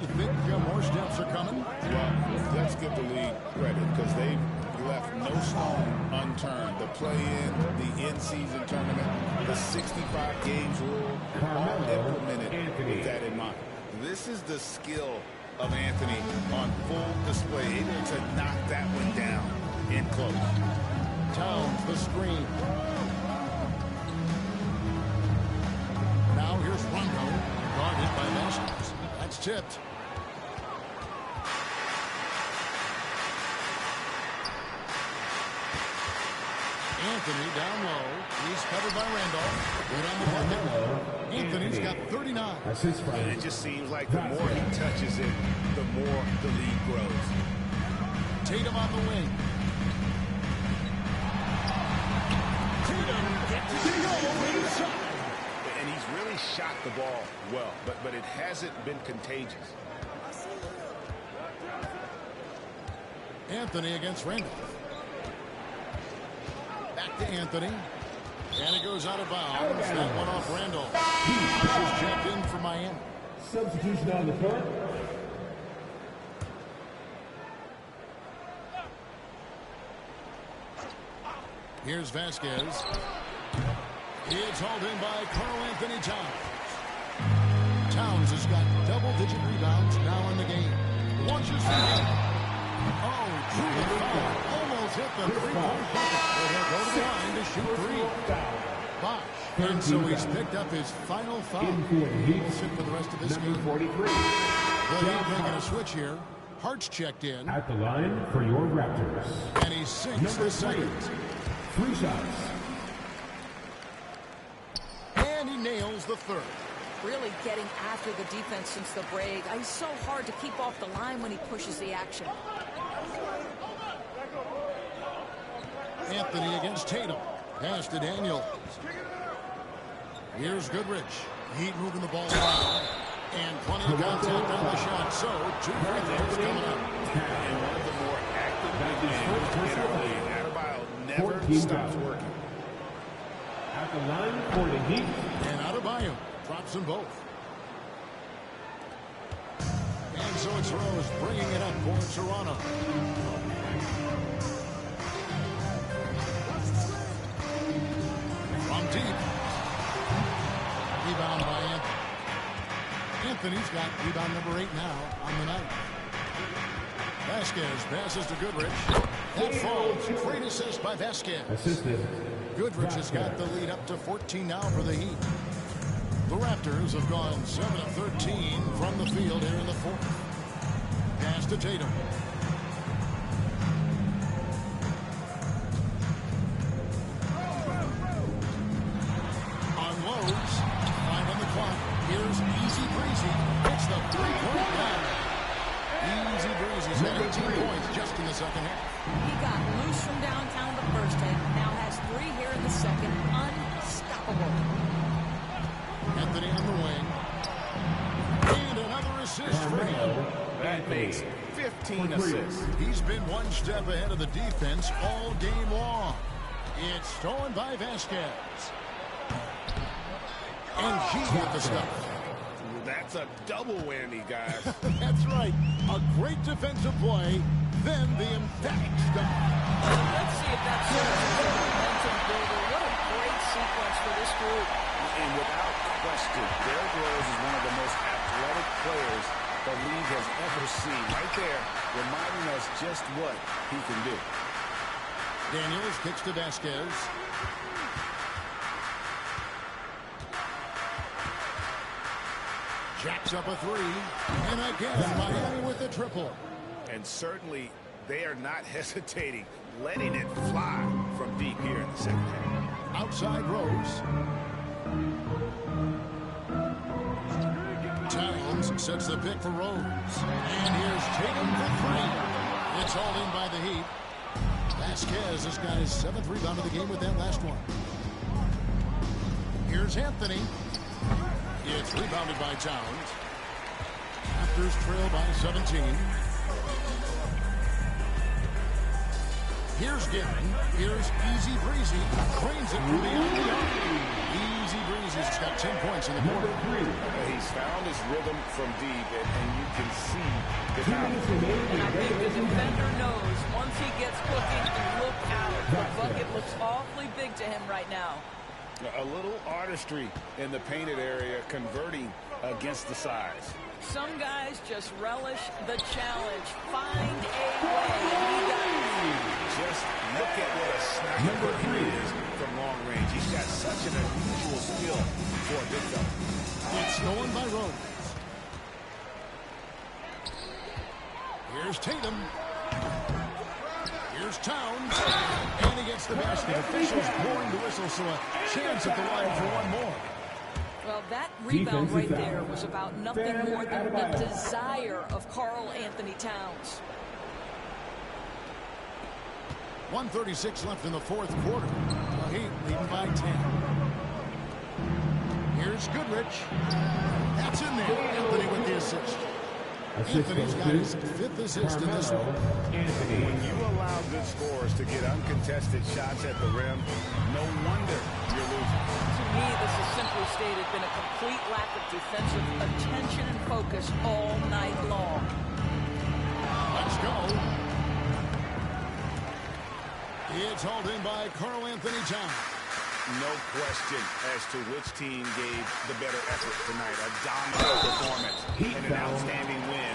You think more steps are coming? Well, let's give the league credit because they've left no stone unturned. The play-in, the in-season tournament, the 65 games rule, all implemented with that in mind. This is the skill of Anthony on full display, able to knock that one down in close. Towns, the screen. Now here's Rondo, guarded by Vasquez. That's tipped. Anthony down low. He's covered by Randolph. Right on the bucket. Anthony's got 39. Assist by And it just seems like the more he touches it, the more the lead grows. Tatum on the wing. Tatum gets it over inside. And he's really shot the ball well, but it hasn't been contagious. Anthony against Randolph. Back to Anthony. And it goes out of bounds. That one off Randolph. This is checked in for Miami. substitution on the court. Here's Vasquez. It's hauled in by Karl Anthony Towns. Towns has got double-digit rebounds now in the game. Launches for him. Oh, truly foul. Almost hit the three-point bucket. But he'll go to the line to shoot three. Bosh. And so he's picked up his final foul. He'll sit for the rest of this game. 43. The Heat making a switch here. Hart's checked in. At the line for your Raptors. And he sinks the second. 3 shots. And he nails the third. Really getting after the defense since the break. He's so hard to keep off the line when he pushes the action. Anthony against Tatum. Pass to Daniel. Here's Goodrich. Heat moving the ball around. And plenty of contact on the shot. So, 2 free throws coming up. And one of the more active big men in our league. Adebayo never stops working. At the line for the Heat. And Adebayo drops them both. And so it's Rose bringing it up for Toronto. From deep. Rebound by Anthony. Anthony's got rebound number 8 now on the night. Vasquez passes to Goodrich. That falls. Great assist by Vasquez. Assisted. Goodrich has got the lead up to 14 now for the Heat. The Raptors have gone 7 of 13 from the field here in the fourth. Pass to Tatum. second half. He got loose from downtown the first half. Now has 3 here in the second. Unstoppable. Anthony on the wing. And another assist for him. That makes 15 assists. He's been one step ahead of the defense all game long. It's stolen by Vasquez. And he with the stuff. That's a double whammy, guys. That's right. A great defensive play, then the emphatic stop. Let's see if that's a momentum builder. What a great sequence for this group. And without question, Derrick Rose is one of the most athletic players the league has ever seen. Right there, reminding us just what he can do. Daniels kicks to Vasquez. Jacks up a 3. And again, Miami with the triple. And certainly, they are not hesitating, letting it fly from deep here in the second half. Outside Rose. Towns sets the pick for Rose. And here's Tatum for 3. It's all in by the Heat. Vasquez has got his 7th rebound of the game with that last one. Here's Anthony. It's rebounded by Towns. Raptors trail by 17. Here's Gidding. Here's Easy Breezy. Cranes it from beyond the arc. Easy Breezy's got 10 points in the quarter. He's found his rhythm from deep, and you can see the confidence. And I think the defender knows once he gets cooking, look out. The bucket looks awfully big to him right now. A little artistry in the painted area, converting against the size. Some guys just relish the challenge. Find a way, and he does. Just look at what a sniper he is from long range. He's got such an unusual skill for a big fella. It's stolen by Rose. Here's Tatum. Here's Towns. And he gets the basket. Officials blowing the whistle, so a chance at the line for one more. Well, that rebound right there was about nothing more than the desire of Karl Anthony Towns. 1:36 left in the fourth quarter. The Heat leading by 10. Here's Goodrich. That's in there. Anthony with the assist. Anthony's got his 5th assist in this one. When you allow good scorers to get uncontested shots at the rim, no wonder you're losing. To me, this has simply stated been a complete lack of defensive attention and focus all night long. Let's go. It's hauled in by Karl Anthony Towns. No question as to which team gave the better effort tonight. A dominant performance and an outstanding win.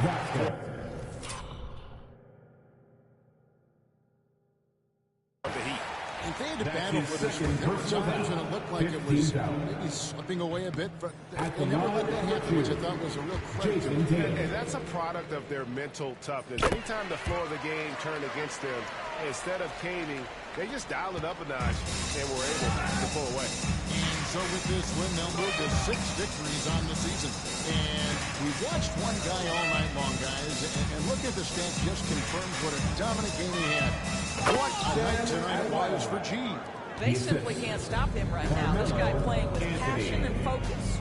The Heat. If they had to battle for this one, there were times when it looked like it was maybe slipping away a bit. But they never let that happen, which I thought was a real credit to them. And that's a product of their mental toughness. Anytime the floor of the game turned against them, instead of caving, they just dialed it up a notch and were able to pull away. And so with this win, they'll move to 6 victories on the season. And we watched one guy all night long, guys. And look at the stats, just confirms what a dominant game he had. What a night tonight it was for G. They simply can't stop him right now. This guy playing with passion and focus.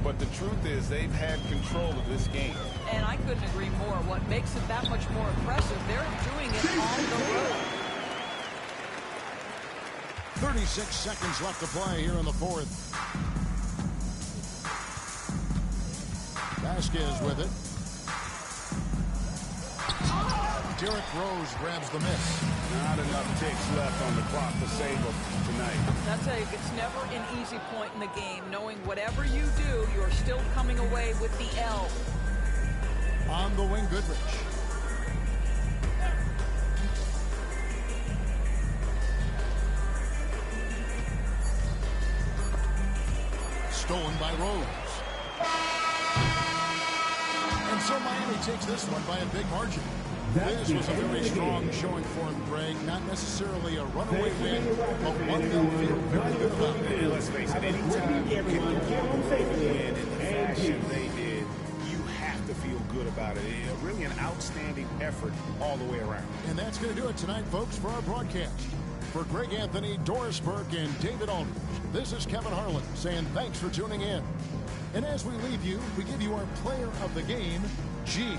But the truth is they've had control of this game. And I couldn't agree more. What makes it that much more impressive, they're doing it on the road. 36 seconds left to play here in the fourth. Vasquez with it. Derrick Rose grabs the miss. Not enough ticks left on the clock to save them tonight. I'll tell you, it's never an easy point in the game, knowing whatever you do, you're still coming away with the L. On the wing, Goodrich. Stolen by Rose. And so Miami takes this one by a big margin. This was a very strong showing for him, Greg. Not necessarily a runaway win, but one they'll feel very good about. And let's face it, anytime you can win in the fashion they did, you have to feel good about it. Really an outstanding effort all the way around. And that's going to do it tonight, folks, for our broadcast. For Greg Anthony, Doris Burke, and David Aldridge, this is Kevin Harlan saying thanks for tuning in. And as we leave you, we give you our player of the game, G.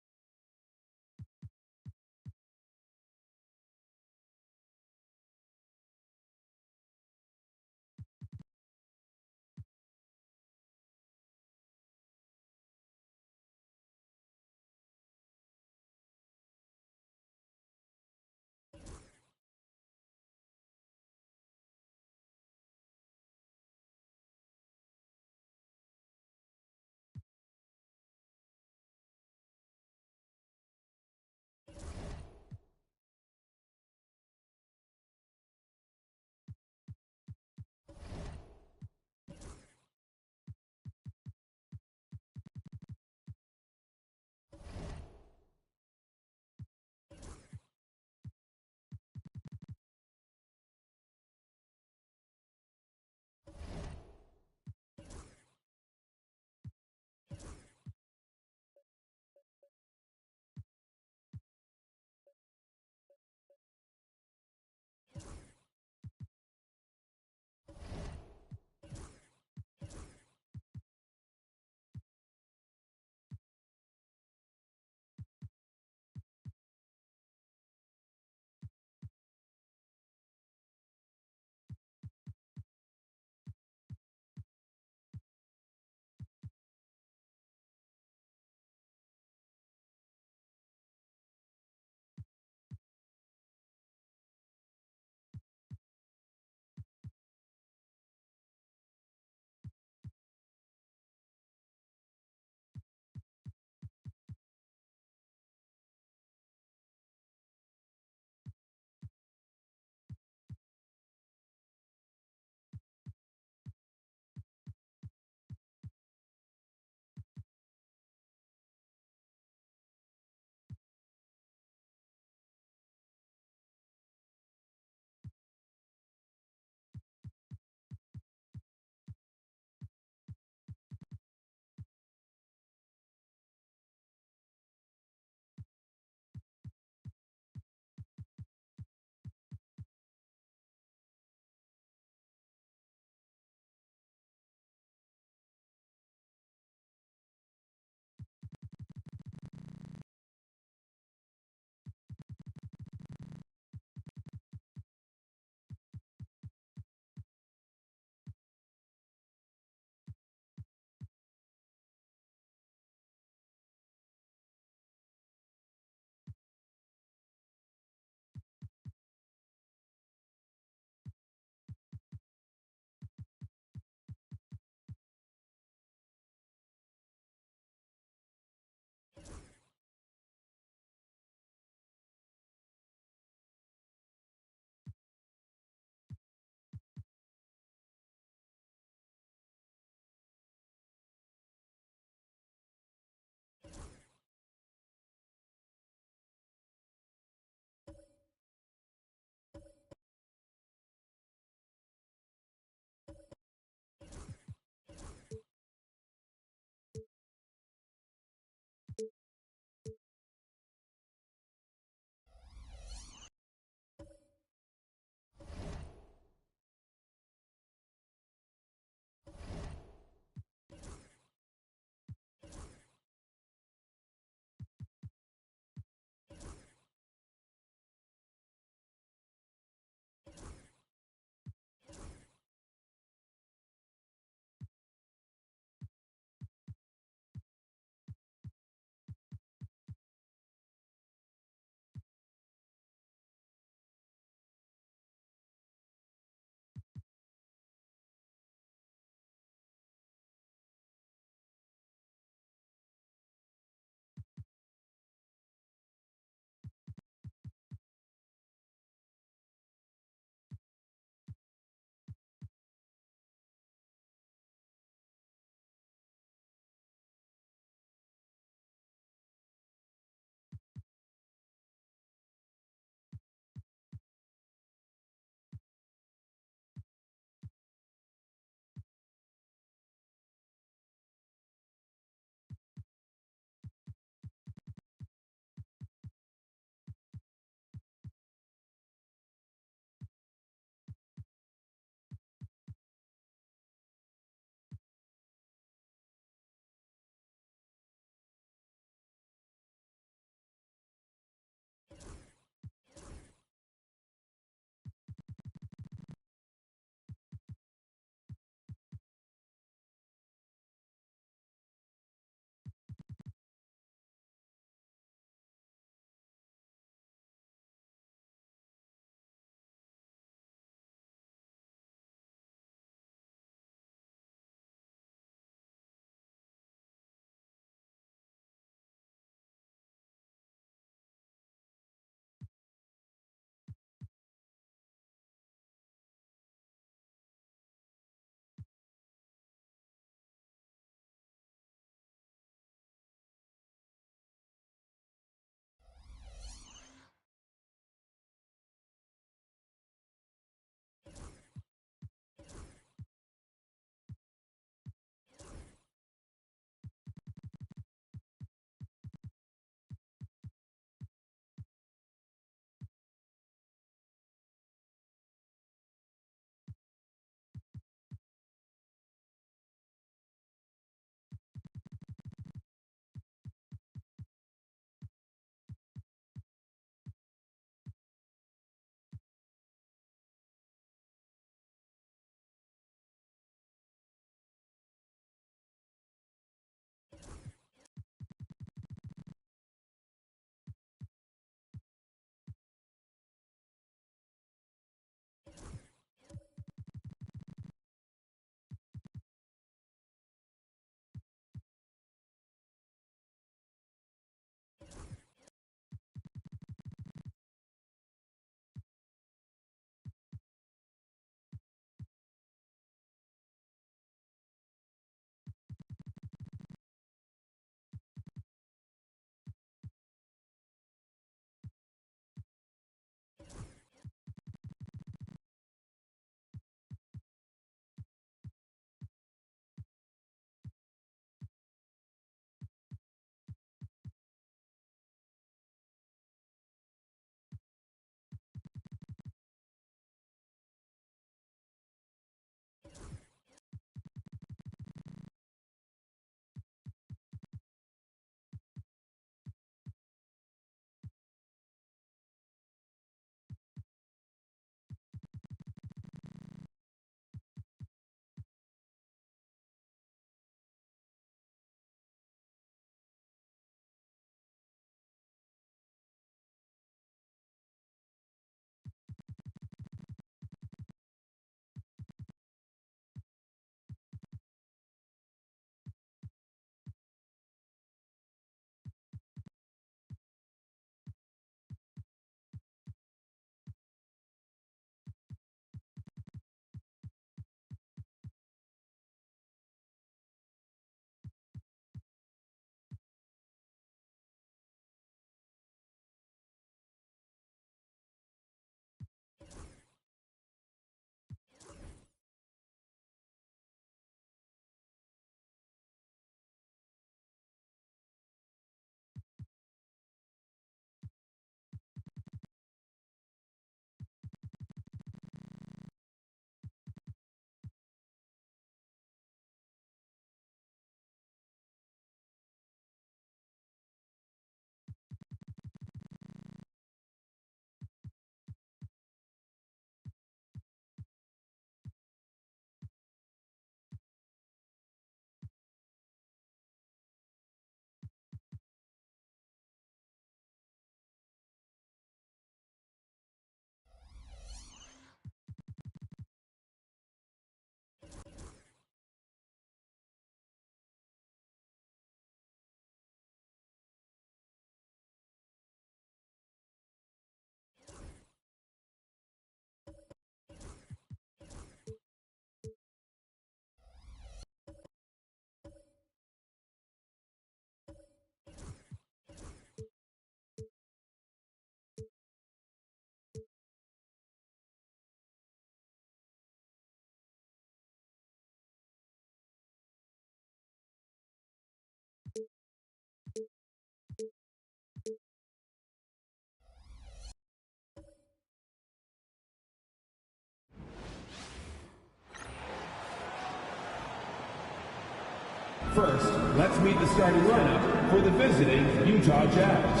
First, let's meet the starting lineup for the visiting Utah Jazz.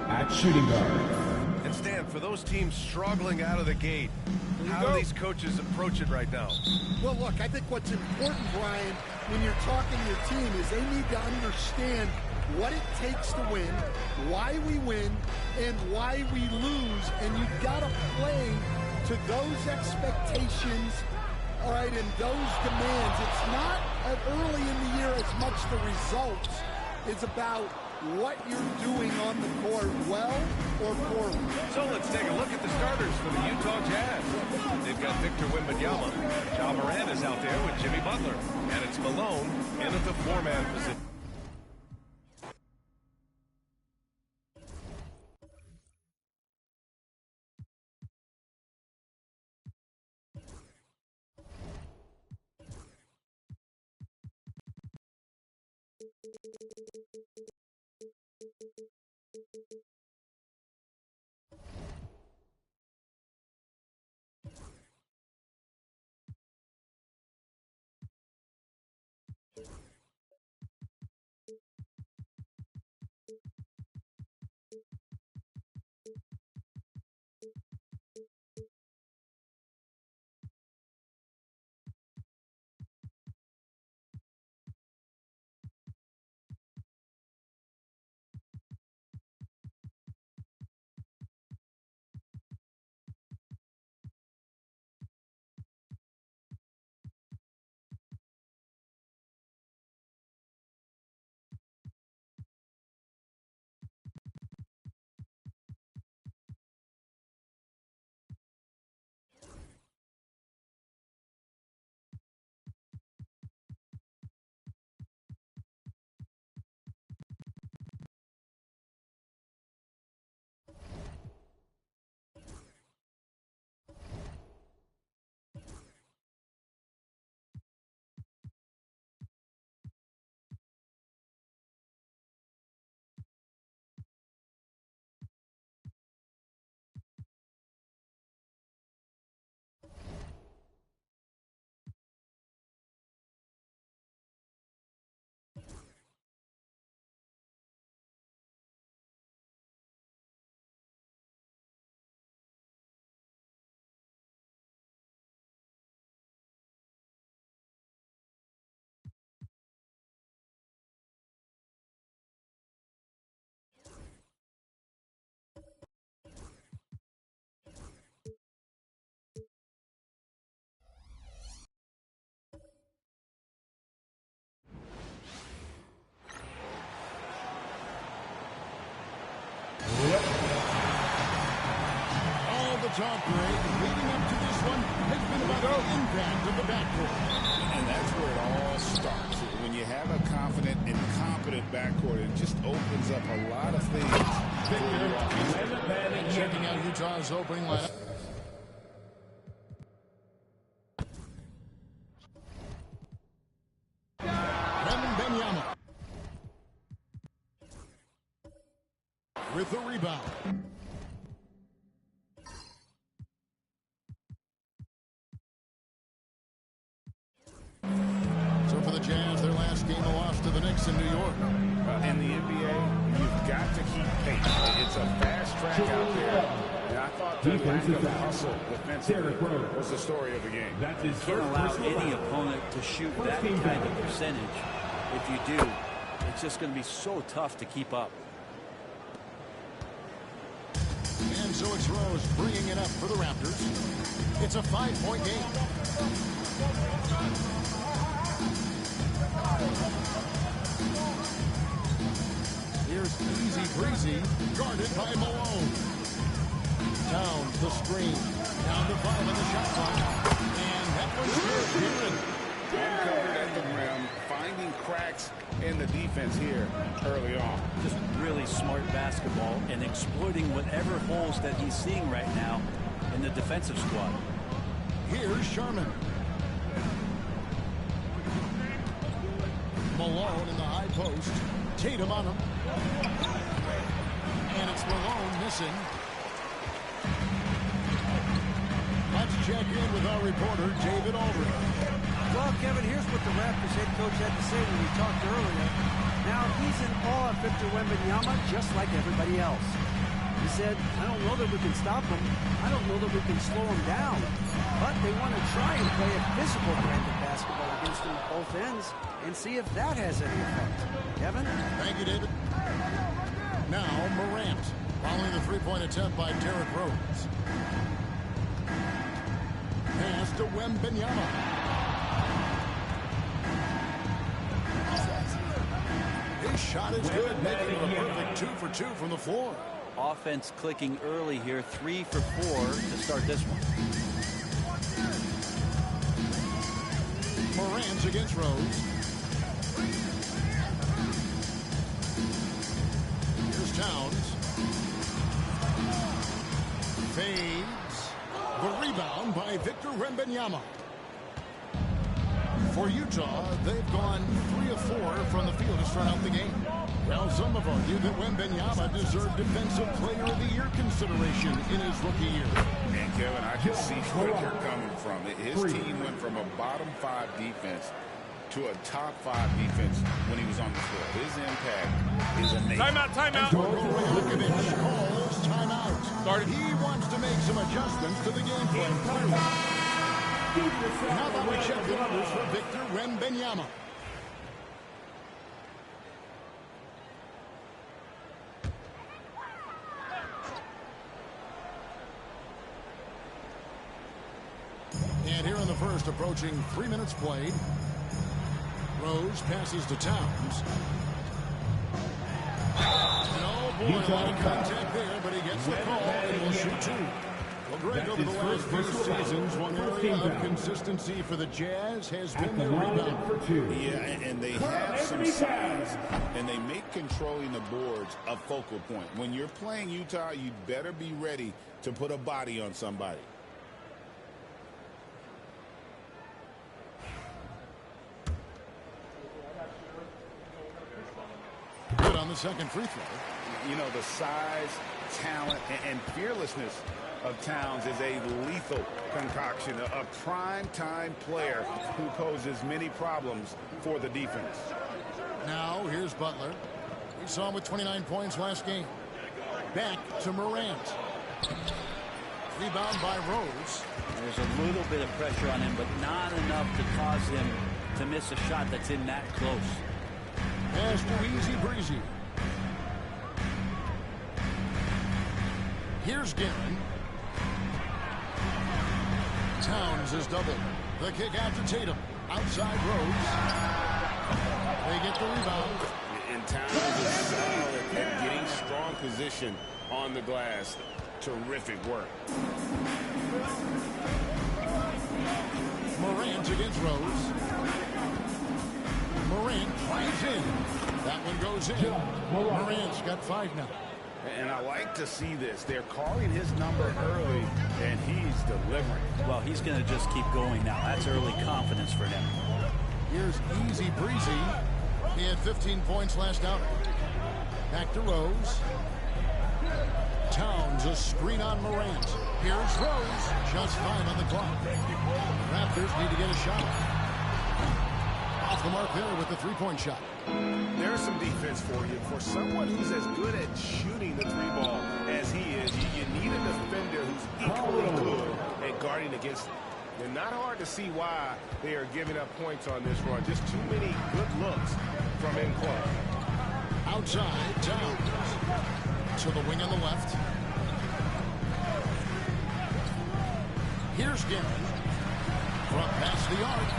At shooting guard. And Stan, for those teams struggling out of the gate, how do these coaches approach it right now? Well, look, I think what's important, Brian, when you're talking to your team is they need to understand what it takes to win, why we win, and why we lose. And you've got to play to those expectations, all right, and those demands. It's not early in the year as much the results. It's about what you're doing on the court, well or poorly. So let's take a look at the starters for the Utah Jazz. They've got Victor Wembanyama. Ja Morant is out there with Jimmy Butler. And it's Malone in at the four-man position. Talk, Greg, leading up to this one has been about the impact of the backcourt. And that's where it all starts. When you have a confident and competent backcourt, it just opens up a lot of things. Victor, checking out Utah's opening lineup. Wembanyama with the rebound. So for the Jazz, their last game, a loss to the Knicks in New York. In the NBA, you've got to keep pace. It's a fast track out there. And I thought the lack of hustle defensively was the story of the game. That is can't allow any opponent to shoot that kind of percentage. If you do, it's just going to be so tough to keep up. And so it's Rose bringing it up for the Raptors. It's a 5-point game. Here's Easy Breezy, guarded by Malone. Towns the screen. Down to 5 in the shot clock. And that was good. Uncovered at the rim, finding cracks in the defense here early on. Just really smart basketball and exploiting whatever holes that he's seeing right now in the defensive squad. Here's Sherman. Malone in the high post. Tatum on him. And it's Malone missing. Let's check in with our reporter, David Aldridge. Well, Kevin, here's what the Raptors head coach had to say when we talked earlier. Now, he's in awe of Victor Wembanyama just like everybody else. He said, I don't know that we can stop him. I don't know that we can slow him down. But they want to try and play a physical brand of basketball against him at both ends and see if that has any effect. Kevin? Thank you, David. Now, Morant, following the three-point attempt by Derrick Rose. Pass to Wembanyama. His shot is good, making it a perfect 2 for 2 from the floor. Offense clicking early here, 3 for 4 to start this one. Morant against Rose. Here's Towns. Fades. The rebound by Victor Wembanyama. For Utah, they've gone 3 of 4 from the field to start out the game. Well, some have argued that Wembanyama deserved Defensive Player of the Year consideration in his rookie year. And Kevin, I can see where you're coming from. His team went from a bottom 5 defense to a top 5 defense when he was on the floor. His impact is amazing. Timeout. Rajakovic calls timeout. He wants to make some adjustments to the game plan. How about we check the numbers for Victor Wembanyama? And here in the first, approaching 3 minutes played. Rose passes to Towns. And oh boy, a lot of contact there, but he gets the call and will shoot 2. Well, Greg, over the last few seasons, one area of consistency for the Jazz has been their rebound. Yeah, and they have some size, and they make controlling the boards a focal point. When you're playing Utah, you better be ready to put a body on somebody. Good on the second free throw. You know, the size, talent, and fearlessness of Towns is a lethal concoction, a prime-time player who poses many problems for the defense. Now, here's Butler. We saw him with 29 points last game. Back to Morant. Rebound by Rose. There's a little bit of pressure on him, but not enough to cause him to miss a shot that's in that close. Pass to Easy Breezy. Here's Ginn. Towns is doubled. The kick out to Tatum. Outside Rose. They get the rebound. And Towns is solid at getting strong position on the glass. Terrific work. Morant against Rose. Morant drives in. That one goes in. Morant's got 5 now. And I like to see this. They're calling his number early, and he's delivering. Well, he's going to just keep going now. That's early confidence for him. Here's Easy Breezy. He had 15 points last outing. Back to Rose. Towns, a screen on Morant. Here's Rose. Just 5 on the clock. Raptors need to get a shot. Off the mark there with the three-point shot. There's some defense for you. For someone who's as good at shooting the 3-ball as he is, you need a defender who's equally good at guarding against him. They're not hard to see why they are giving up points on this run. Just too many good looks from in close. Outside, Towns. To the wing on the left. Here's Ginn. From past the arc.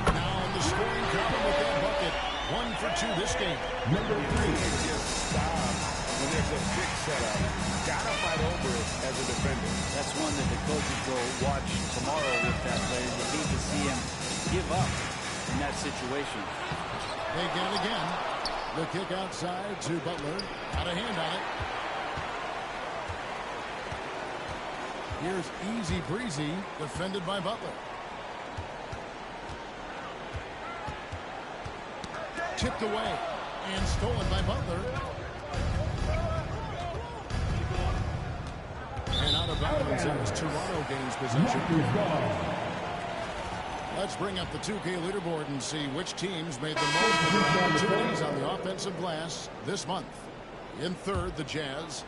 Now in the scoring column with that bucket. 1 for 2 this game. Number 3. Just stop when there's a big setup. Gotta fight over it as a defender. That's one that the coaches will watch tomorrow with that play. They need to see him give up in that situation. They get it again. The kick outside to Butler. Got a hand on it. Here's Easy Breezy, defended by Butler. Tipped away and stolen by Butler. rebounds as Toronto gains possession. Let's bring up the 2K leaderboard and see which teams made the most of their opportunities on the offensive glass this month. In third, the Jazz.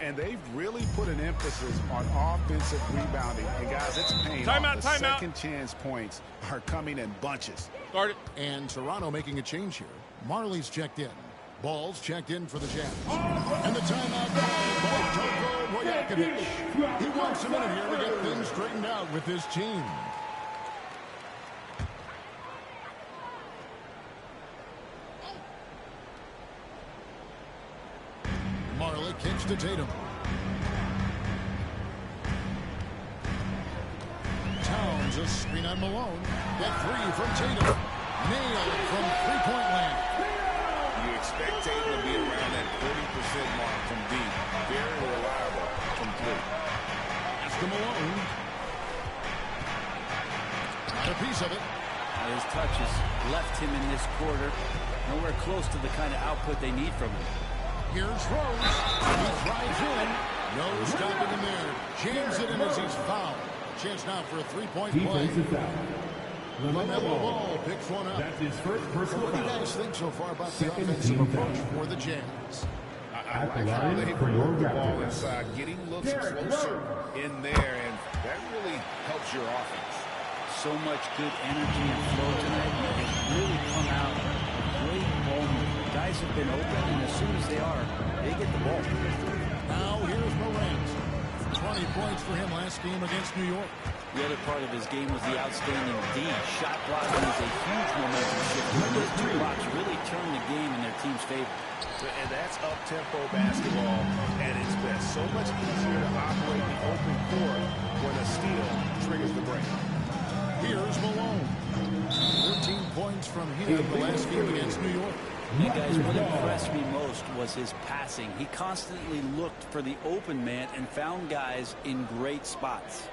And they've really put an emphasis on offensive rebounding. And, guys, it's paying off. The second chance points are coming in bunches. Start it. And Toronto making a change here. Marley's checked in. Ball's checked in for the Jazz. And the timeout called by Toko Vojakovic. He wants a minute here to get things straightened out with his team. Marley kicks to Tatum. Towns a screen on Malone. The three from Tatum. Nailed from three-point land. You expect Tatum to be around that 40% mark from deep. Very reliable from three. That's to Malone. Got a piece of it. His touches left him in this quarter. Nowhere close to the kind of output they need from him. Here's Rose. He drives in. No stopping him there. Jams it in as he's fouled. Chance now for a three-point play. LaMelo Ball picks one up. That's his first personal foul. What do you guys think so far about the offensive approach for the Jazz? I like how they move the ball inside, getting looks closer in there, and that really helps your offense. So much good energy and flow tonight. It's really come out a great moment. Guys have been open, and as soon as they are, they get the ball. Now here's Morant. 20 points for him last game against New York. The other part of his game was the outstanding D. Shot blocking is a huge momentum shifter. Those two blocks really turn the game in their team's favor. And that's up-tempo basketball at its best. So much easier to operate the open court when a steal triggers the break. Here's Malone. 13 points from him the last game against New York. Yeah, guys, what impressed me most was his passing. He constantly looked for the open man and found guys in great spots.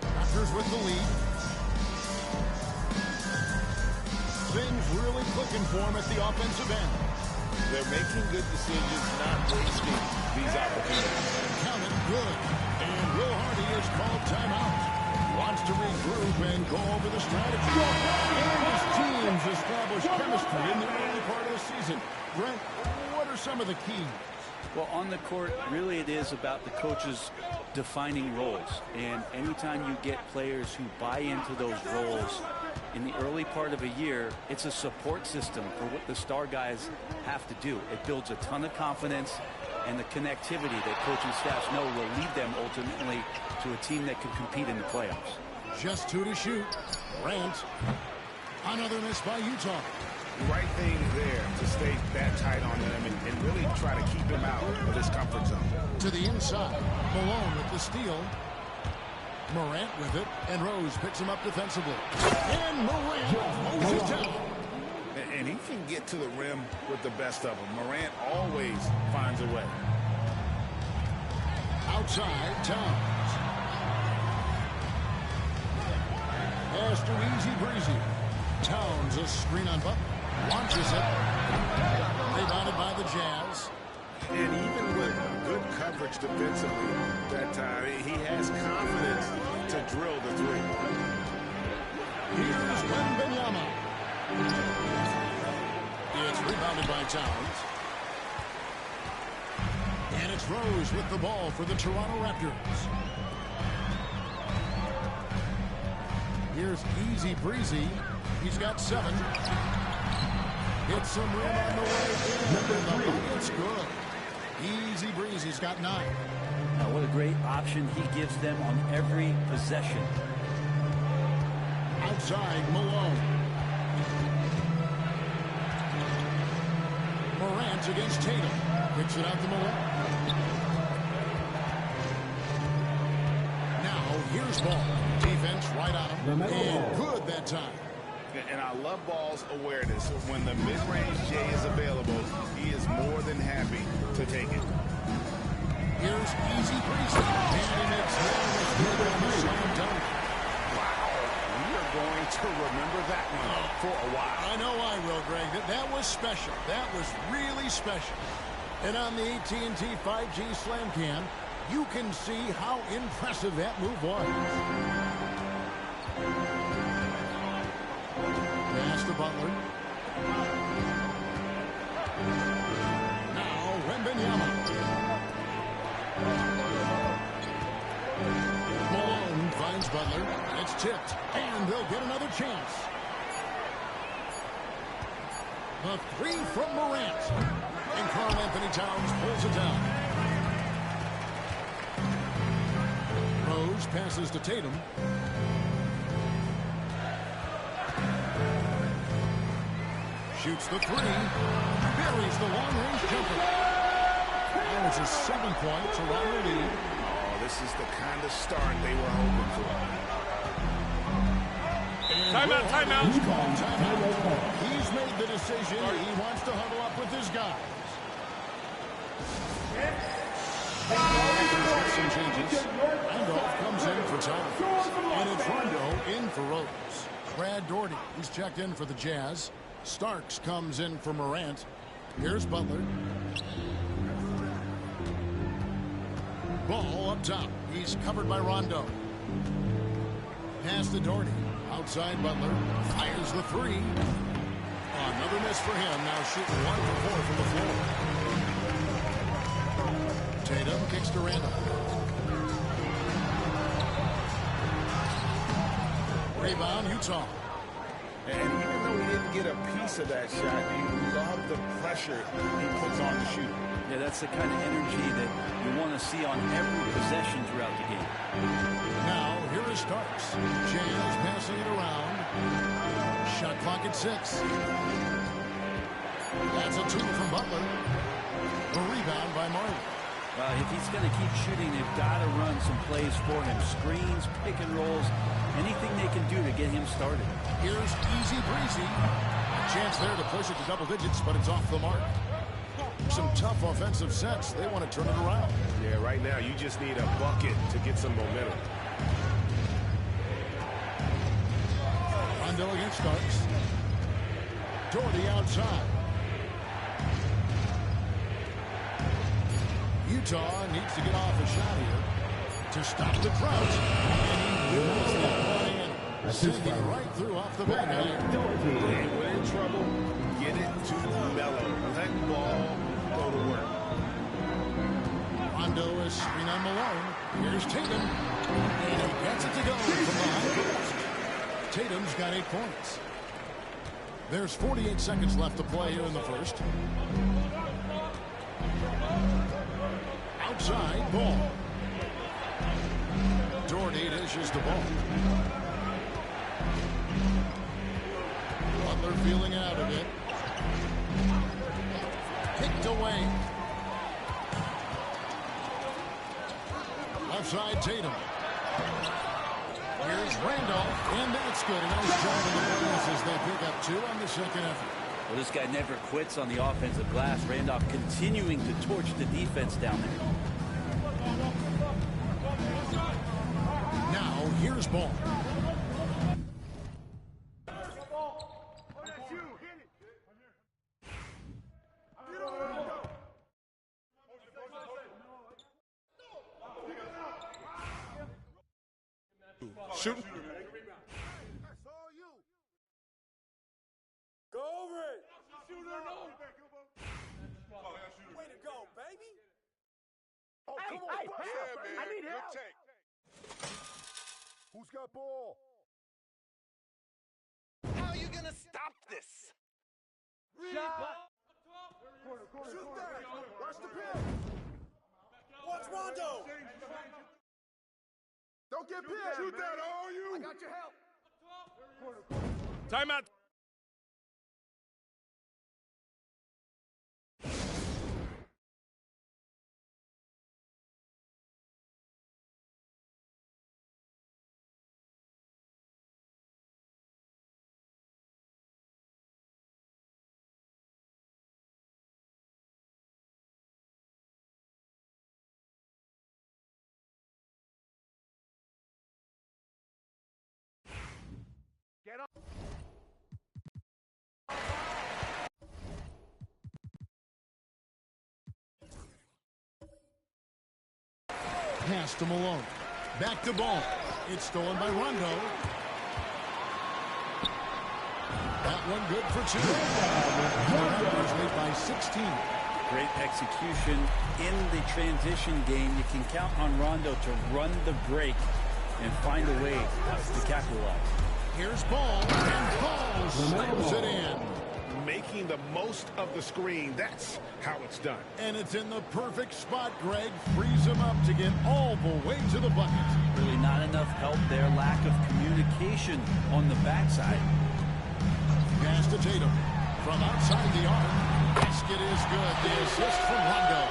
Raptors with the lead. Things really clicking for him at the offensive end. They're making good decisions, not wasting these opportunities. Count it good. And Will Hardy is called timeout. Wants to regroup and go over the strategy. And his teams establish chemistry in the early part of the season. Brent, what are some of the keys? Well, on the court, really it is about the coaches defining roles. And anytime you get players who buy into those roles in the early part of a year, it's a support system for what the star guys have to do. It builds a ton of confidence, and the connectivity that coaching staffs know will lead them ultimately to a team that can compete in the playoffs. Just 2 to shoot. Grant. Another miss by Utah. Right thing there to stay that tight on him and really try to keep him out of his comfort zone. To the inside. Malone with the steal. Morant with it. And Rose picks him up defensively. And Morant mows it down. And he can get to the rim with the best of them. Morant always finds a way. Outside, Towns. Pass to Easy Breezy. Towns a screen on Butler. Launches it. Rebounded by the Jazz. And even with good coverage defensively that time, he has confidence to drill the three. Here's Wembanyama. It's rebounded by Towns. And it's Rose with the ball for the Toronto Raptors. Here's Easy Breezy. He's got 7. Hits some rim on the way in. It's good. Easy Breezy's got 9. Now, what a great option he gives them on every possession. Outside, Malone. Morant against Tatum. Picks it out to Malone. Now, here's Ball. Defense right on him. And good that time. And I love Ball's awareness. When the mid-range J is available, he is more than happy to take it. Here's Easy Breezy. And he makes one. Wow. We are going to remember that one for a while. I know I will, Greg. That was special. That was really special. And on the AT&T 5G Slam Cam, You can see how impressive that move was. Pass to Butler. Now Wembanyama. Malone finds Butler. It's tipped, and they'll get another chance. The three from Morant. And Karl Anthony Towns pulls it down. Rose passes to Tatum. Shoots the three. Buries the long-range jumper. Now it's a 7-point Toronto lead. Oh, this is the kind of start they were hoping for. Timeout, timeout. He's made the decision. He wants to huddle up with his guys. Some changes. Randolph comes in for Towns. And it's Rondo in for Rose. Brad Daugherty, he's checked in for the Jazz. Starks comes in for Morant. Here's Butler. Ball up top. He's covered by Rondo. Pass to Daugherty. Outside Butler. Fires the three. Another miss for him. Now shooting 1 for 4 from the floor. Tatum kicks to Randolph. Rebound, Utah. And even though he didn't get a piece of that shot, you love the pressure he puts on the shooter. Yeah, that's the kind of energy that you want to see on every possession throughout the game. Now, here is Starks. Jazz passing it around. Shot clock at 6. That's a 2 from Butler. A rebound by Marley. If he's going to keep shooting, they've got to run some plays for him. Screens, pick and rolls, anything they can do to get him started. Here's easy breezy. A chance there to push it to double digits, but it's off the mark. Some tough offensive sets. They want to turn it around. Yeah, right now you just need a bucket to get some momentum. Rondo against Starks. Daugherty outside. Utah needs to get off a shot here to stop the Trout. And he wheels that one in. Sinking right through off the back. When we're in trouble, get it to Melo. Let ball go to work. Rondo is screen on Malone. Here's Tatum. And he gets it to go from behind the post. Tatum's got 8 points. There's 48 seconds left to play here in the first. Outside, ball. Daugherty dishes the ball. Butler feeling out of it. Kicked away. Left side, Tatum. Here's Randolph, and that's good. A nice job in the bonus as they pick up 2 on the second effort. Well, this guy never quits on the offensive glass. Randolph continuing to torch the defense down there. Now, here's ball. Shoot. Go over it. Way to go, baby. Oh, come on. Yeah, man. I need help. Good take. Who's got ball? How are you going to stop this? Shot. Shoot that. Watch the pin. Watch Rondo. Don't get pinned. Shoot that, all you. I got your help. Timeout. Get up. Pass to Malone. Back to ball. It's stolen by Rondo. That one good for two. The Raptors lead by 16. Great execution in the transition game. You can count on Rondo to run the break and find a way to capitalize. Here's Ball, and Ball slams it in. Making the most of the screen. That's how it's done. And it's in the perfect spot, Greg. Frees him up to get all the way to the bucket. Really not enough help there. Lack of communication on the backside. Pass to Tatum. From outside the arc. Basket is good. The assist from Rondo.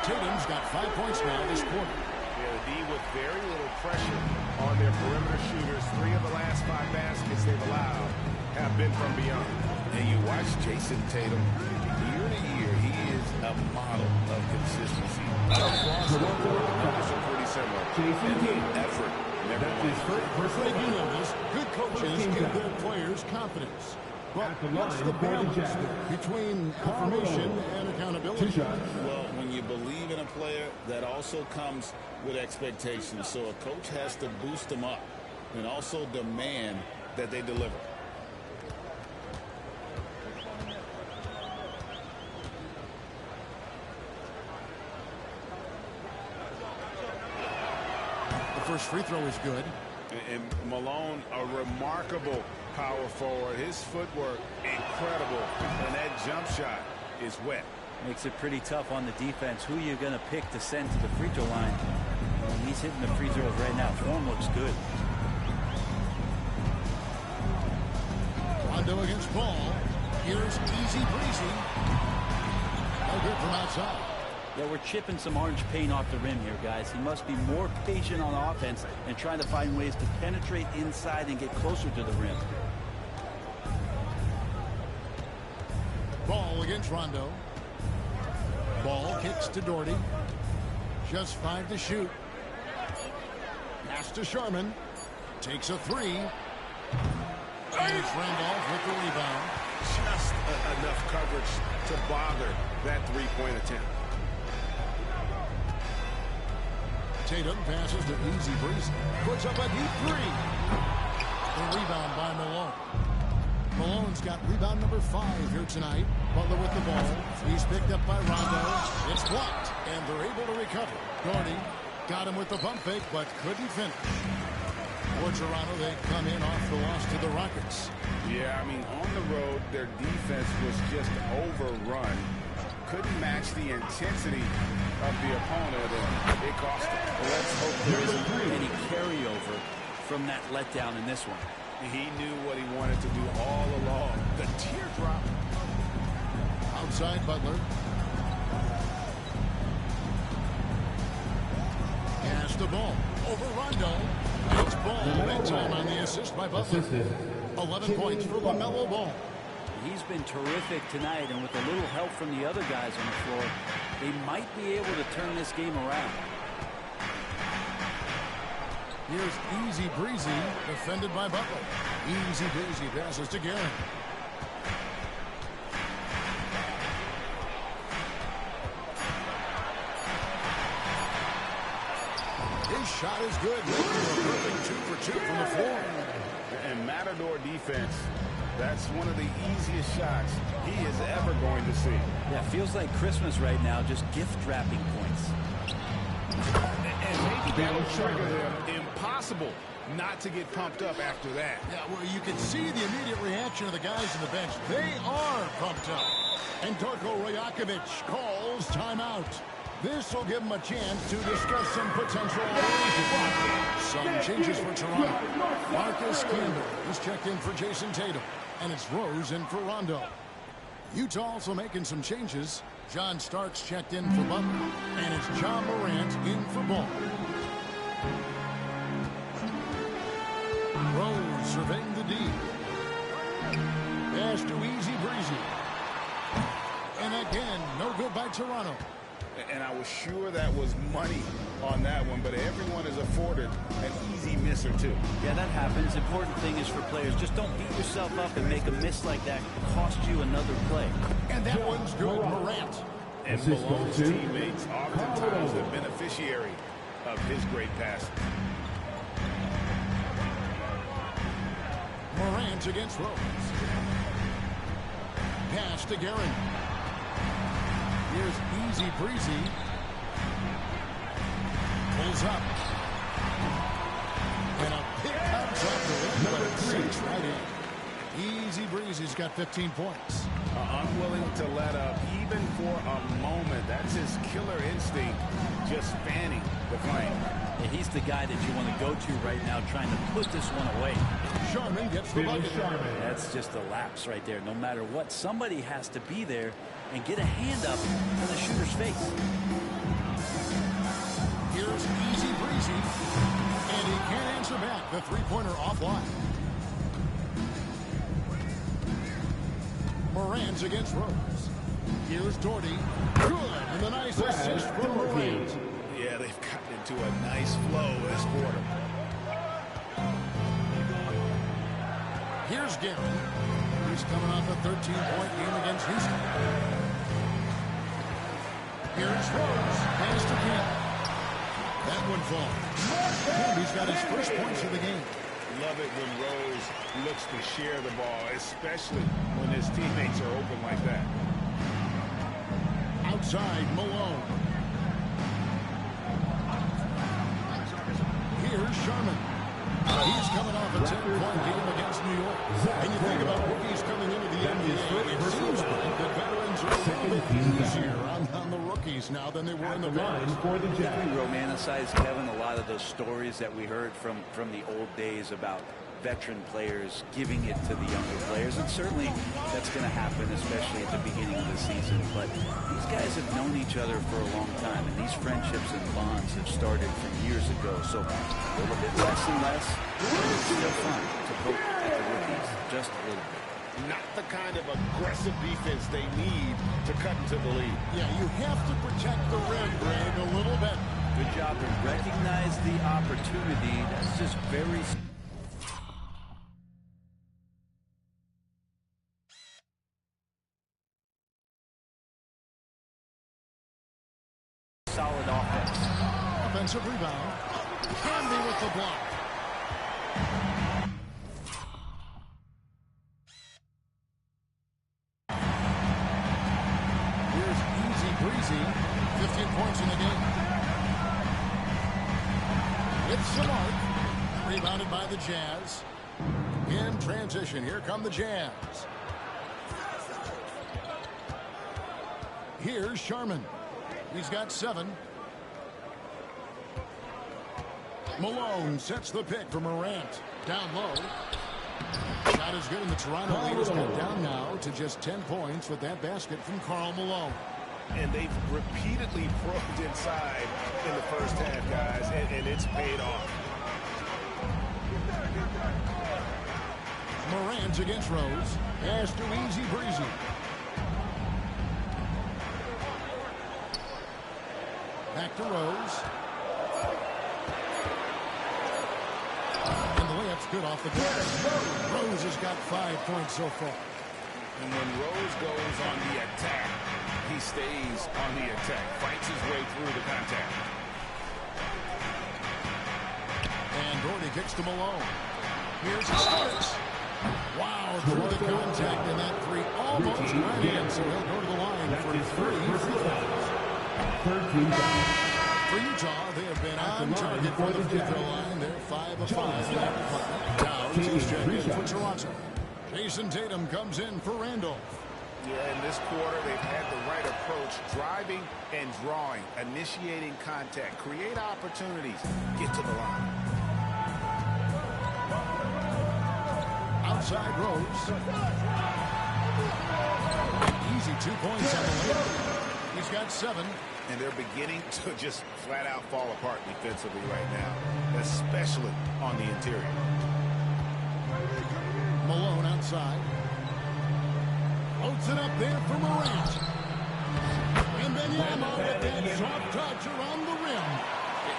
Tatum's got 5 points now this quarter. Yeah, the D with very little pressure on their perimeter shooters. 3 of the last 5 baskets they've allowed have been from beyond. And you watch Jason Tatum, year to year, he is a model of consistency. Across the board, the numbers are pretty similar. And effort never First thing you notice, good coaches give their players confidence. But what's the balance between information and accountability? Well, when you believe in a player, that also comes with expectations. So a coach has to boost them up and also demand that they deliver. The first free throw is good. And Malone, a remarkable power forward. His footwork, incredible. And that jump shot is wet. Makes it pretty tough on the defense. Who are you going to pick to send to the free throw line? And he's hitting the free throws right now. Form looks good. Rondo against Ball. Here's easy breezy. No good from outside. Yeah, we're chipping some orange paint off the rim here, guys. He must be more patient on offense and trying to find ways to penetrate inside and get closer to the rim. Ball against Rondo. Ball kicks to Doherty. Just 5 to shoot. Pass to Sharman. Takes a 3. And it's Randolph with the rebound. Just enough coverage to bother that three-point attempt. Tatum passes to easy breezy. Puts up a deep 3. The rebound by Malone. Malone's got rebound number 5 here tonight. Butler with the ball. He's picked up by Rondo. It's blocked, and they're able to recover. Doherty got him with the pump fake, but couldn't finish. For Toronto, they come in off the loss to the Rockets. Yeah, I mean, on the road, their defense was just overrun. Couldn't match the intensity of the opponent, and it cost them. Well, let's hope there isn't any carryover from that letdown in this one. He knew what he wanted to do all along. The teardrop. Outside Butler. Pass the ball. Over Rondo. It's Ball. Big time on the assist by Butler. 11 points for LaMelo Ball. He's been terrific tonight, and with a little help from the other guys on the floor, they might be able to turn this game around. Here's easy breezy, defended by Butler. Easy breezy passes to Garrett. His shot is good, making a perfect 2 for 2 from the floor. And Matador defense, that's one of the easiest shots he is ever going to see. Yeah, feels like Christmas right now, just gift wrapping points. And maybe that'll trigger them. Impossible not to get pumped up after that. Yeah, well, you can see the immediate reaction of the guys on the bench. They are pumped up. And Darko Rajakovic calls timeout. This will give him a chance to discuss some potential alterations. Some changes for Toronto. Marcus Camby is checked in for Jason Tatum. And it's Rose in for Rondo. Utah also making some changes. John Starks checked in for Butler. And it's John Morant in for Ball. Rose surveying the D. Pass to easy breezy. And again, no good by Toronto. And I was sure that was money on that one, but everyone is afforded an easy miss or two. Yeah, that happens. Important thing is for players, just don't beat yourself up and make a miss like that cost you another play. And that one's good, Morant. And Malone's teammates oftentimes the beneficiary of his great passing. Morant against Rose. Pass to Guerin. Here's easy breezy. Pulls up. And a pick comes up the rim, but it sinks right in. Easy breezy's got 15 points. Unwilling to let up even for a moment. That's his killer instinct, just fanning the flame. Yeah, he's the guy that you want to go to right now, trying to put this one away. Sharman gets the bucket. That's just a lapse right there. No matter what, somebody has to be there and get a hand up in the shooter's face. Here's easy breezy, and he can't answer back. The three-pointer offline. Morant's against Rose. Here's Doherty. Good, and the nice assist from Morant. Yeah, they've gotten into a nice flow this quarter. Here's Guerin. He's coming off a 13-point game against Houston. Here's Rose. Pass to Kemp. That one falls. He's got his first points of the game. Love it when Rose looks to share the ball, especially when his teammates are open like that. Outside, Malone. Here's Sharman. He's coming off a 10-point game against New York. And you think about rookies coming into the NBA, it seems like the veterans are a little bit easier on the rookies now than they were in the veterans. We romanticize, Kevin, a lot of those stories that we heard from the old days about veteran players giving it to the younger players, and certainly that's going to happen, especially at the beginning of the season. But these guys have known each other for a long time, and these friendships and bonds have started from years ago. So a little bit less and less, but it's still fun to poke at the rookies just a little bit. Not the kind of aggressive defense they need to cut into the lead. Yeah, you have to protect the rim, Greg, a little bit. Good job to recognize the opportunity. That's just very... solid offense. Offensive rebound. Canby with the block. Here's easy breezy. 15 points in the game. It's the mark. Rebounded by the Jazz. In transition, here come the Jazz. Here's Sharman. He's got 7. Malone sets the pick for Morant. Down low. Shot is good, and the Toronto lead is cut down now to just 10 points with that basket from Karl Malone. And they've repeatedly probed inside in the first half, guys, and it's paid off. Morant against Rose. Pass to easy breezy. Back to Rose. And the layup's good off the glass. Rose has got 5 points so far. And when Rose goes on the attack, he stays on the attack, fights his way through the contact. And Doherty kicks to Malone. Here's the starts. Wow, through the contact, and that three almost right in, so he'll go to the line for 3 free throws. 13 down. For Utah, they have been on target for the free throw line. They're 5 of 5 in that department. Now, 2 straight in for Toronto. Jason Tatum comes in for Randolph. Yeah, in this quarter, they've had the right approach, driving and drawing, initiating contact, create opportunities, get to the line. Outside Rose. Easy 2 points on the layup. He's got 7. And they're beginning to just flat out fall apart defensively right now, especially on the interior. Malone outside. Floats it up there for Morant. And then Yama with that soft touch around the rim.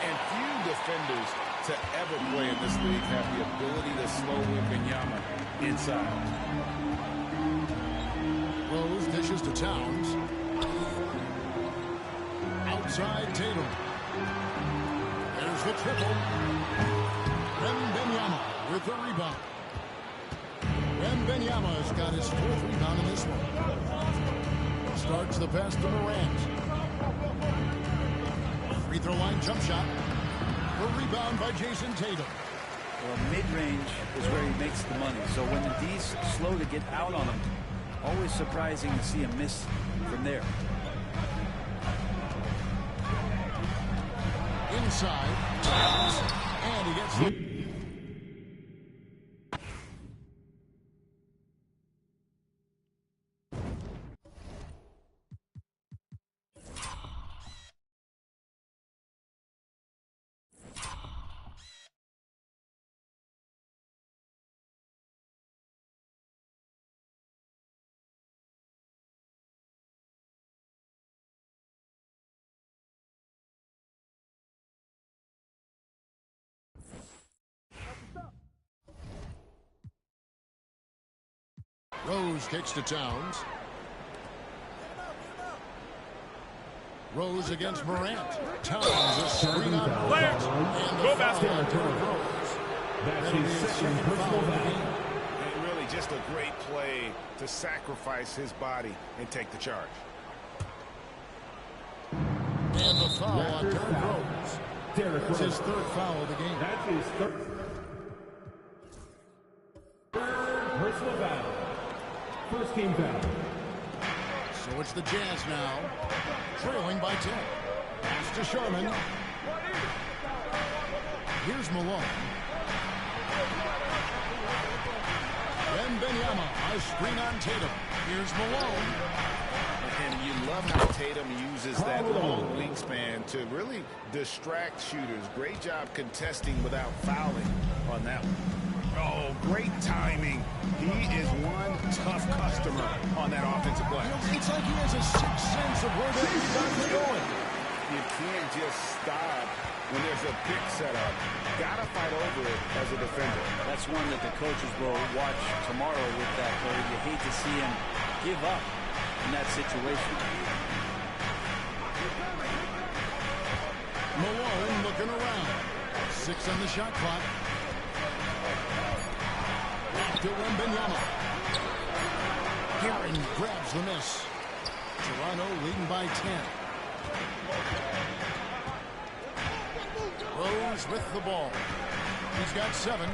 And few defenders to ever play in this league have the ability to slow Wembanyama inside. Rose dishes to Towns. Outside Tatum. scores the triple. Wembanyama with the rebound. Wembanyama's got his 4th rebound in this one. Starts the pass to Morant. Free throw line jump shot. A rebound by Jason Tatum. Well, mid-range is where he makes the money. So when the D's slow to get out on him, always surprising to see him miss from there. Inside. And he gets the... Rose kicks to Towns. Rose against Morant. Towns a screen on Morant. And the foul on Rose. That'll be his second foul of the game. And really just a great play to sacrifice his body and take the charge. And the foul on Derrick Rose. That's his 3rd foul of the game. That's his 3rd personal foul. First team foul. So it's the Jazz now, trailing by 10. Pass to Sherman. Here's Malone. Wembanyama, a screen on Tatum. Here's Malone. And you love how Tatum uses that long wingspan to really distract shooters. Great job contesting without fouling on that one. Oh, great timing. He is one tough customer on that offensive play. It's like he has a sixth sense of where the rebounds are going. You can't just stop when there's a pick set up. Gotta fight over it as a defender. That's one that the coaches will watch tomorrow with that play. You hate to see him give up in that situation. Malone looking around. 6 on the shot clock. To Wembanyama. Herring grabs the miss. Toronto leading by 10. Rose with the ball. He's got 7.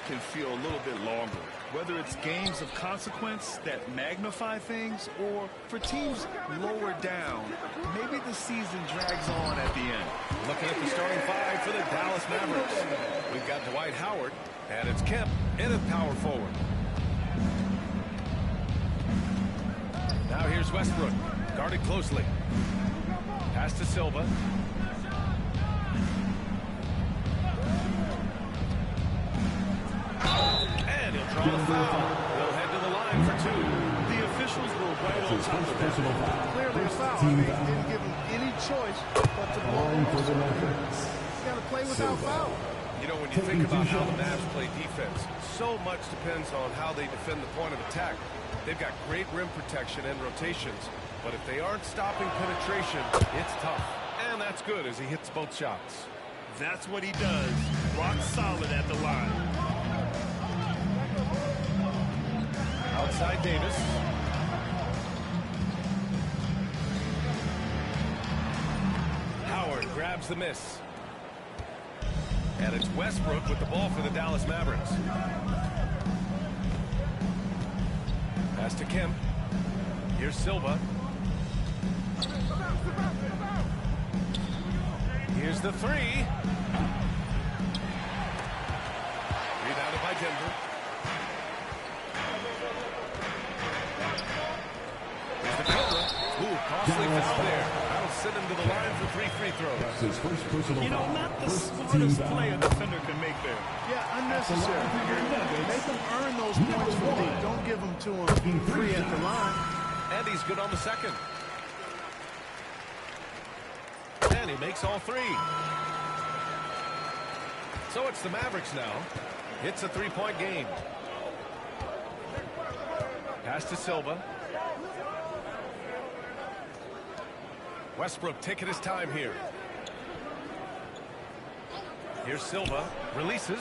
Can feel a little bit longer, whether it's games of consequence that magnify things or for teams lower down, maybe the season drags on at the end. Looking at the starting 5 for the Dallas Mavericks. We've got Dwight Howard, and it's Kemp in at power forward. Now here's Westbrook, guarded closely. Pass to Silva. foul. They'll head to the line for 2. The officials were right on top of that. Clearly a foul. They didn't give him any choice but to blow the whistle. You got to play without foul. You know, when you think about how the Mavs play defense, so much depends on how they defend the point of attack. They've got great rim protection and rotations, but if they aren't stopping penetration, it's tough. And that's good as he hits both shots. That's what he does. Rock solid at the line. Outside Davis. Howard grabs the miss. And it's Westbrook with the ball for the Dallas Mavericks. Pass to Kemp. Here's Silva. Here's the 3. Rebounded by Denver. Here's the Cobra. Ooh, costly foul there. That'll send him to the line for 3 free throws. You know, not the smartest play a defender can make there. Yeah, unnecessary. Make them earn those points for me. Don't give them to him free at the line. And he's good on the second. And he makes all 3. So it's the Mavericks now. It's a 3-point game. Pass to Silva. Westbrook taking his time here. Here's Silva. Releases.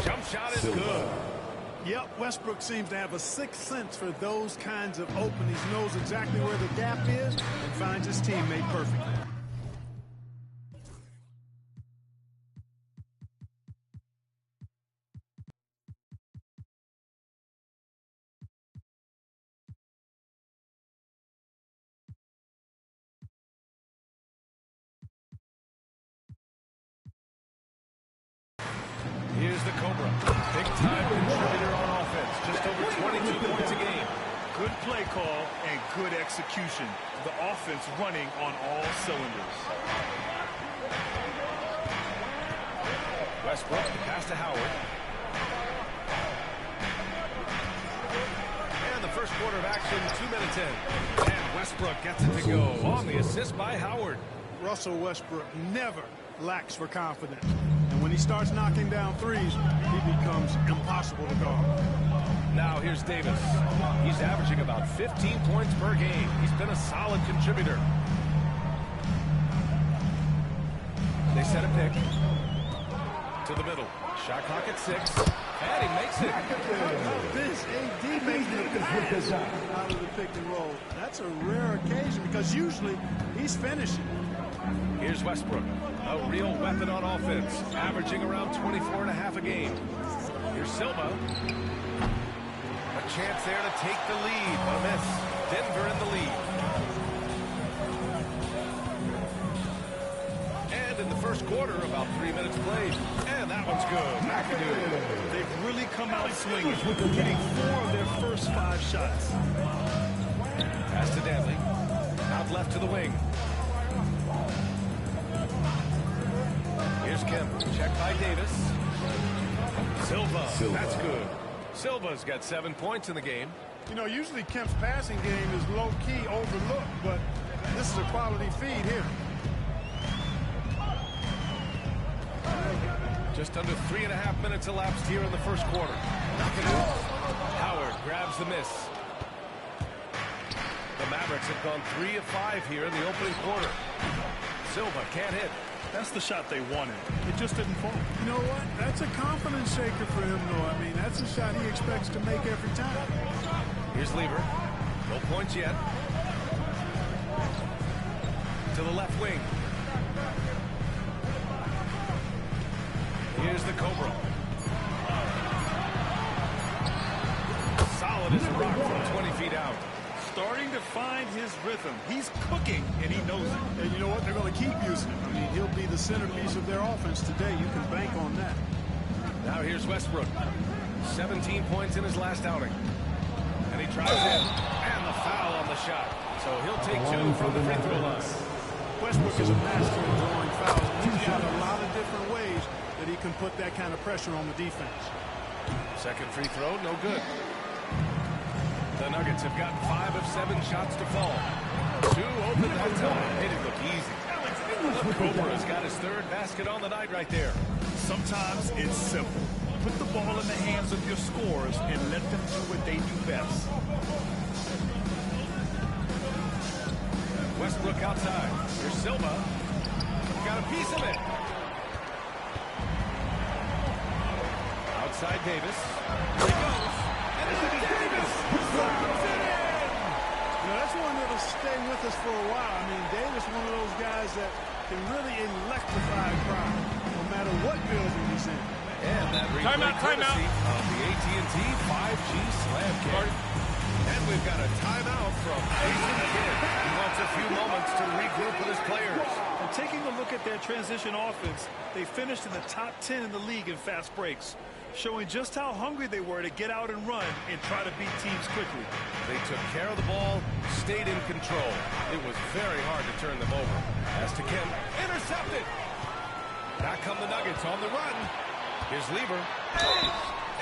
Jump shot is good. Yep, Westbrook seems to have a sixth sense for those kinds of openings. He knows exactly where the gap is and finds his teammate perfectly. Here's the Cobra. Big-time contributor on offense. Just over 22 points a game. Good play call and good execution. The offense running on all cylinders. Westbrook, pass to Howard. And the first quarter of action, 2 minutes in. And Westbrook gets it to go on the assist by Howard. Russell Westbrook never lacks for confidence. And when he starts knocking down threes, he becomes impossible to guard. Now here's Davis. He's averaging about 15 points per game. He's been a solid contributor. They set a pick. To the middle. Shot clock at 6. And he makes it. This AD making a pass out of the pick and roll. That's a rare occasion because usually he's finishing. Here's Westbrook. A real weapon on offense. Averaging around 24.5 a game. Here's Silva. A chance there to take the lead. But a miss. Denver in the lead. And in the first quarter, about 3 minutes played. And that one's good. McAdoo. They've really come out swinging, getting 4 of their first 5 shots. Pass to Danley. Out left to the wing. Here's Kemp. Checked by Davis. Silva. That's good. Silva's got 7 points in the game. You know, usually Kemp's passing game is low-key overlooked, but this is a quality feed here. Just under 3.5 minutes elapsed here in the first quarter. Howard grabs the miss. The Mavericks have gone 3 of 5 here in the opening quarter. Silva can't hit. That's the shot they wanted. It just didn't fall. You know what? That's a confidence shaker for him, though. I mean, that's a shot he expects to make every time. Here's Lever. No points yet. To the left wing. Here's the Cobra. Solid as a rock from 20 feet out. Starting to find his rhythm. He's cooking, and he knows it. And you know what? They're going to keep using him. I mean, he'll be the centerpiece of their offense today. You can bank on that. Now here's Westbrook. 17 points in his last outing. And he tries in. And the foul on the shot. So he'll take 2 from the free throw line. Westbrook is a master of drawing fouls. He's got a lot of different ways that he can put that kind of pressure on the defense. Second free throw, no good. The Nuggets have gotten 5 of 7 shots to fall. 2 open that time. Made it look easy. The Cobra's got his 3rd basket on the night right there. Sometimes it's simple. Put the ball in the hands of your scorers and let them do what they do best. Westbrook outside. Here's Silva. Got a piece of it. Outside Davis. Here he goes. And it's Davis. Throws it in. You know, that's one that'll stay with us for a while. I mean, Davis, one of those guys that can really electrify a crowd, no matter what building he's in. And that replay courtesy of the AT&T 5G Slam Card. And we've got a timeout from Jason Kidd. He wants a few moments to regroup with his players. And taking a look at their transition offense, they finished in the top 10 in the league in fast breaks, showing just how hungry they were to get out and run and try to beat teams quickly. They took care of the ball, stayed in control. It was very hard to turn them over. As to Kim, intercepted. Back come the Nuggets on the run. Here's Lieber.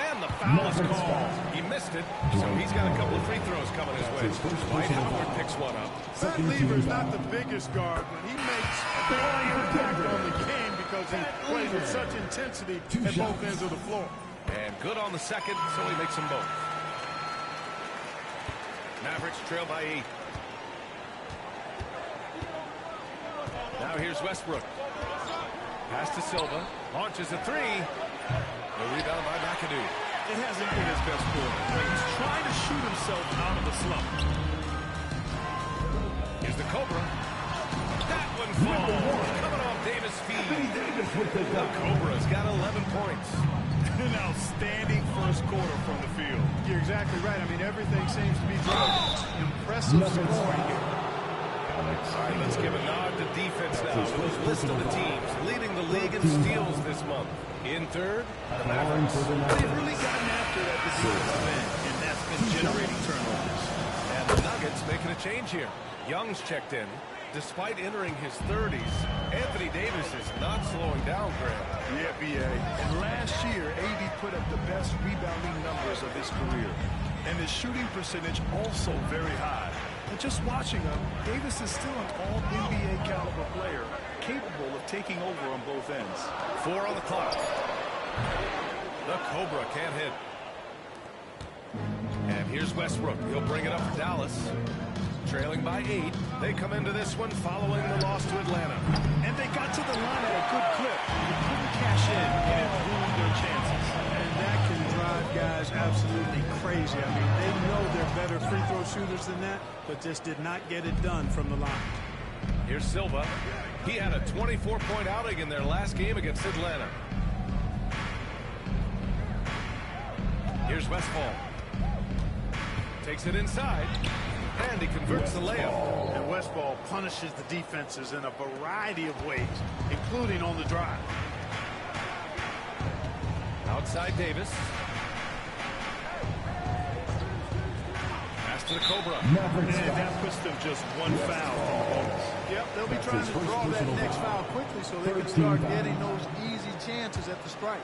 And the foul is called. He missed it, so he's got a couple of free throws coming his way. Dwight Howard picks one up. Matt Lieber's not the biggest guard, but he makes a big impact on the game because he plays with such intensity at both ends of the floor. And good on the second, so he makes them both. Mavericks trail by 8. Now here's Westbrook. Pass to Silva. Launches a 3. The rebound by McAdoo. It hasn't been his best quarter, but he's trying to shoot himself out of the slump. Here's the Cobra. That one falls. Coming off Davis' feet. The Cobra's got 11 points. An outstanding first quarter from the field. You're exactly right. I mean, everything seems to be driving. Impressive scoring here. All right, let's give a nod to defense now with a list of the teams leading the league in steals this month. In third, the Mavericks. They've really gotten after that defensive end, and that's been generating turnovers. And the Nuggets making a change here. Young's checked in. Despite entering his 30s, Anthony Davis is not slowing down, Graham. Yeah, B.A. And last year, AD put up the best rebounding numbers of his career. And his shooting percentage also very high. And just watching him, Davis is still an all-NBA caliber player, capable of taking over on both ends. 4 on the clock. The Cobra can't hit. And here's Westbrook. He'll bring it up to Dallas. Trailing by 8. They come into this one following the loss to Atlanta. And they got to the line at a good clip. They couldn't cash in, and it ruined their chances. And that can drive guys absolutely crazy. I mean, they know they're better free throw shooters than that, but just did not get it done from the line. Here's Silva. He had a 24-point outing in their last game against Atlanta. Here's Westfall. Takes it inside. And he converts the layup. And Westfall punishes the defenses in a variety of ways, including on the drive. Outside Davis. Pass to the Cobra. And that puts them just one foul from the bonus. Yep, they'll be trying to draw that next foul quickly so they can start getting those easy chances at the strike.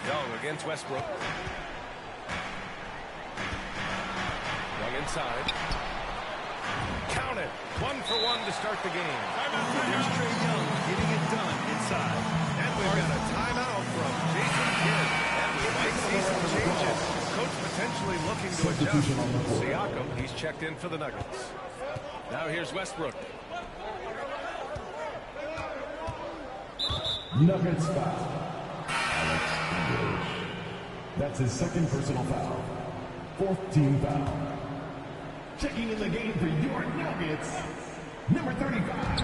Young against Westbrook. Young inside. Count it. 1 for 1 to start the game. Here's Trey Young getting it done inside. And we've got a timeout from Jason Kidd. And we might see some changes. Coach potentially looking to adjust. Siakam, he's checked in for the Nuggets. Now here's Westbrook. Nuggets foul. That's his second personal foul. 4th team foul. Checking in the game for your Nuggets, number 35,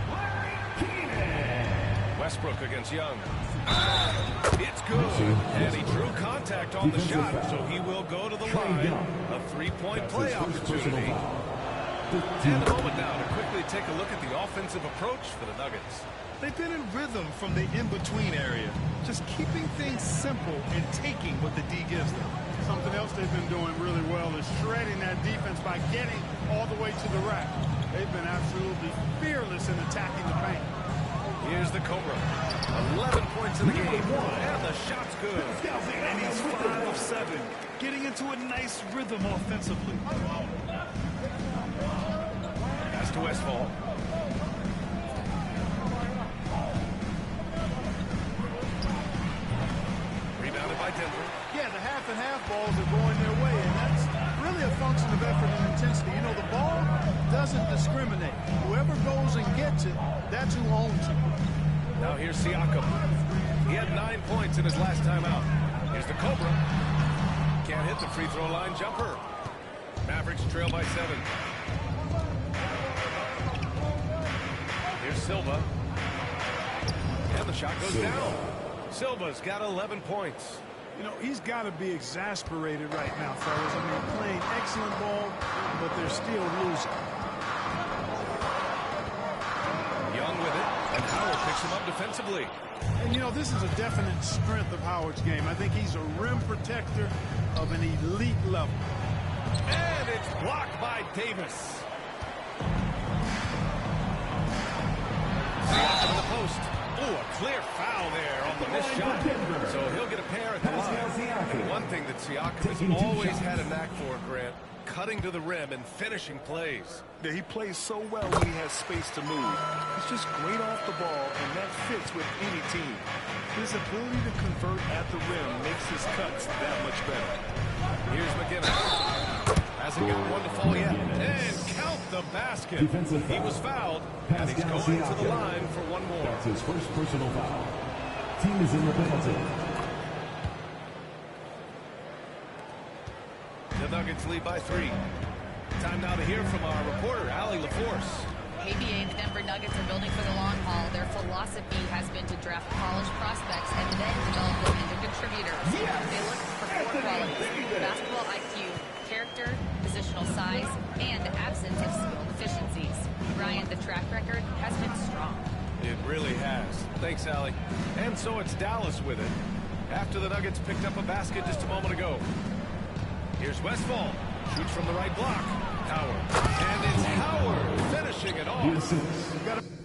Larry Keenan. Westbrook against Young. It's good. And he drew contact on the shot, so he will go to the line. A 3-point play opportunity. And a moment now to quickly take a look at the offensive approach for the Nuggets. They've been in rhythm from the in-between area, just keeping things simple and taking what the D gives them. Something else they've been doing really well is shredding that defense by getting all the way to the rack. They've been absolutely fearless in attacking the paint. Here's the Cobra. 11 points in the game. And the shot's good. And he's 5 of 7, getting into a nice rhythm offensively. Pass to Westfall. Rebounded by Denver. Yeah, the half and half balls are going their way, and that's really a function of effort and intensity. You know, the ball doesn't discriminate. Whoever goes and gets it, that's who owns it. Now here's Siakam. He had 9 points in his last time out. Here's the Cobra. Can't hit the free throw line jumper. Mavericks trail by 7. Here's Silva. And the shot goes down. Silva's got 11 points. You know, he's got to be exasperated right now, fellas. I mean, playing excellent ball, but they're still losing. Young with it, and Howard picks him up defensively. And, you know, this is a definite strength of Howard's game. I think he's a rim protector of an elite level. And it's blocked by Davis. Siakam in the post. Ooh, a clear foul there on the missed shot. So he'll get a pair at the line. One thing that Siakam has always had a knack for, Grant, cutting to the rim and finishing plays. Yeah, he plays so well when he has space to move. He's just great off the ball, and that fits with any team. His ability to convert at the rim makes his cuts that much better. Here's McGinnis. Hasn't got one to fall yet. And count the basket. He was fouled, and he's going to the line for one more. That's his first personal foul. Team is in the penalty. The Nuggets lead by 3. Time now to hear from our reporter, Allie LaForce. ABA, the Denver Nuggets are building for the long haul. Their philosophy has been to draft college prospects and then develop them into contributors. They look for 4 qualities: basketball IQ, character, positional size, and absence of skill deficiencies. Ryan, the track record has been strong. It really has. Thanks, Allie. And so it's Dallas with it. After the Nuggets picked up a basket just a moment ago. Here's Westfall. Shoots from the right block. Howard. And it's Howard finishing it off.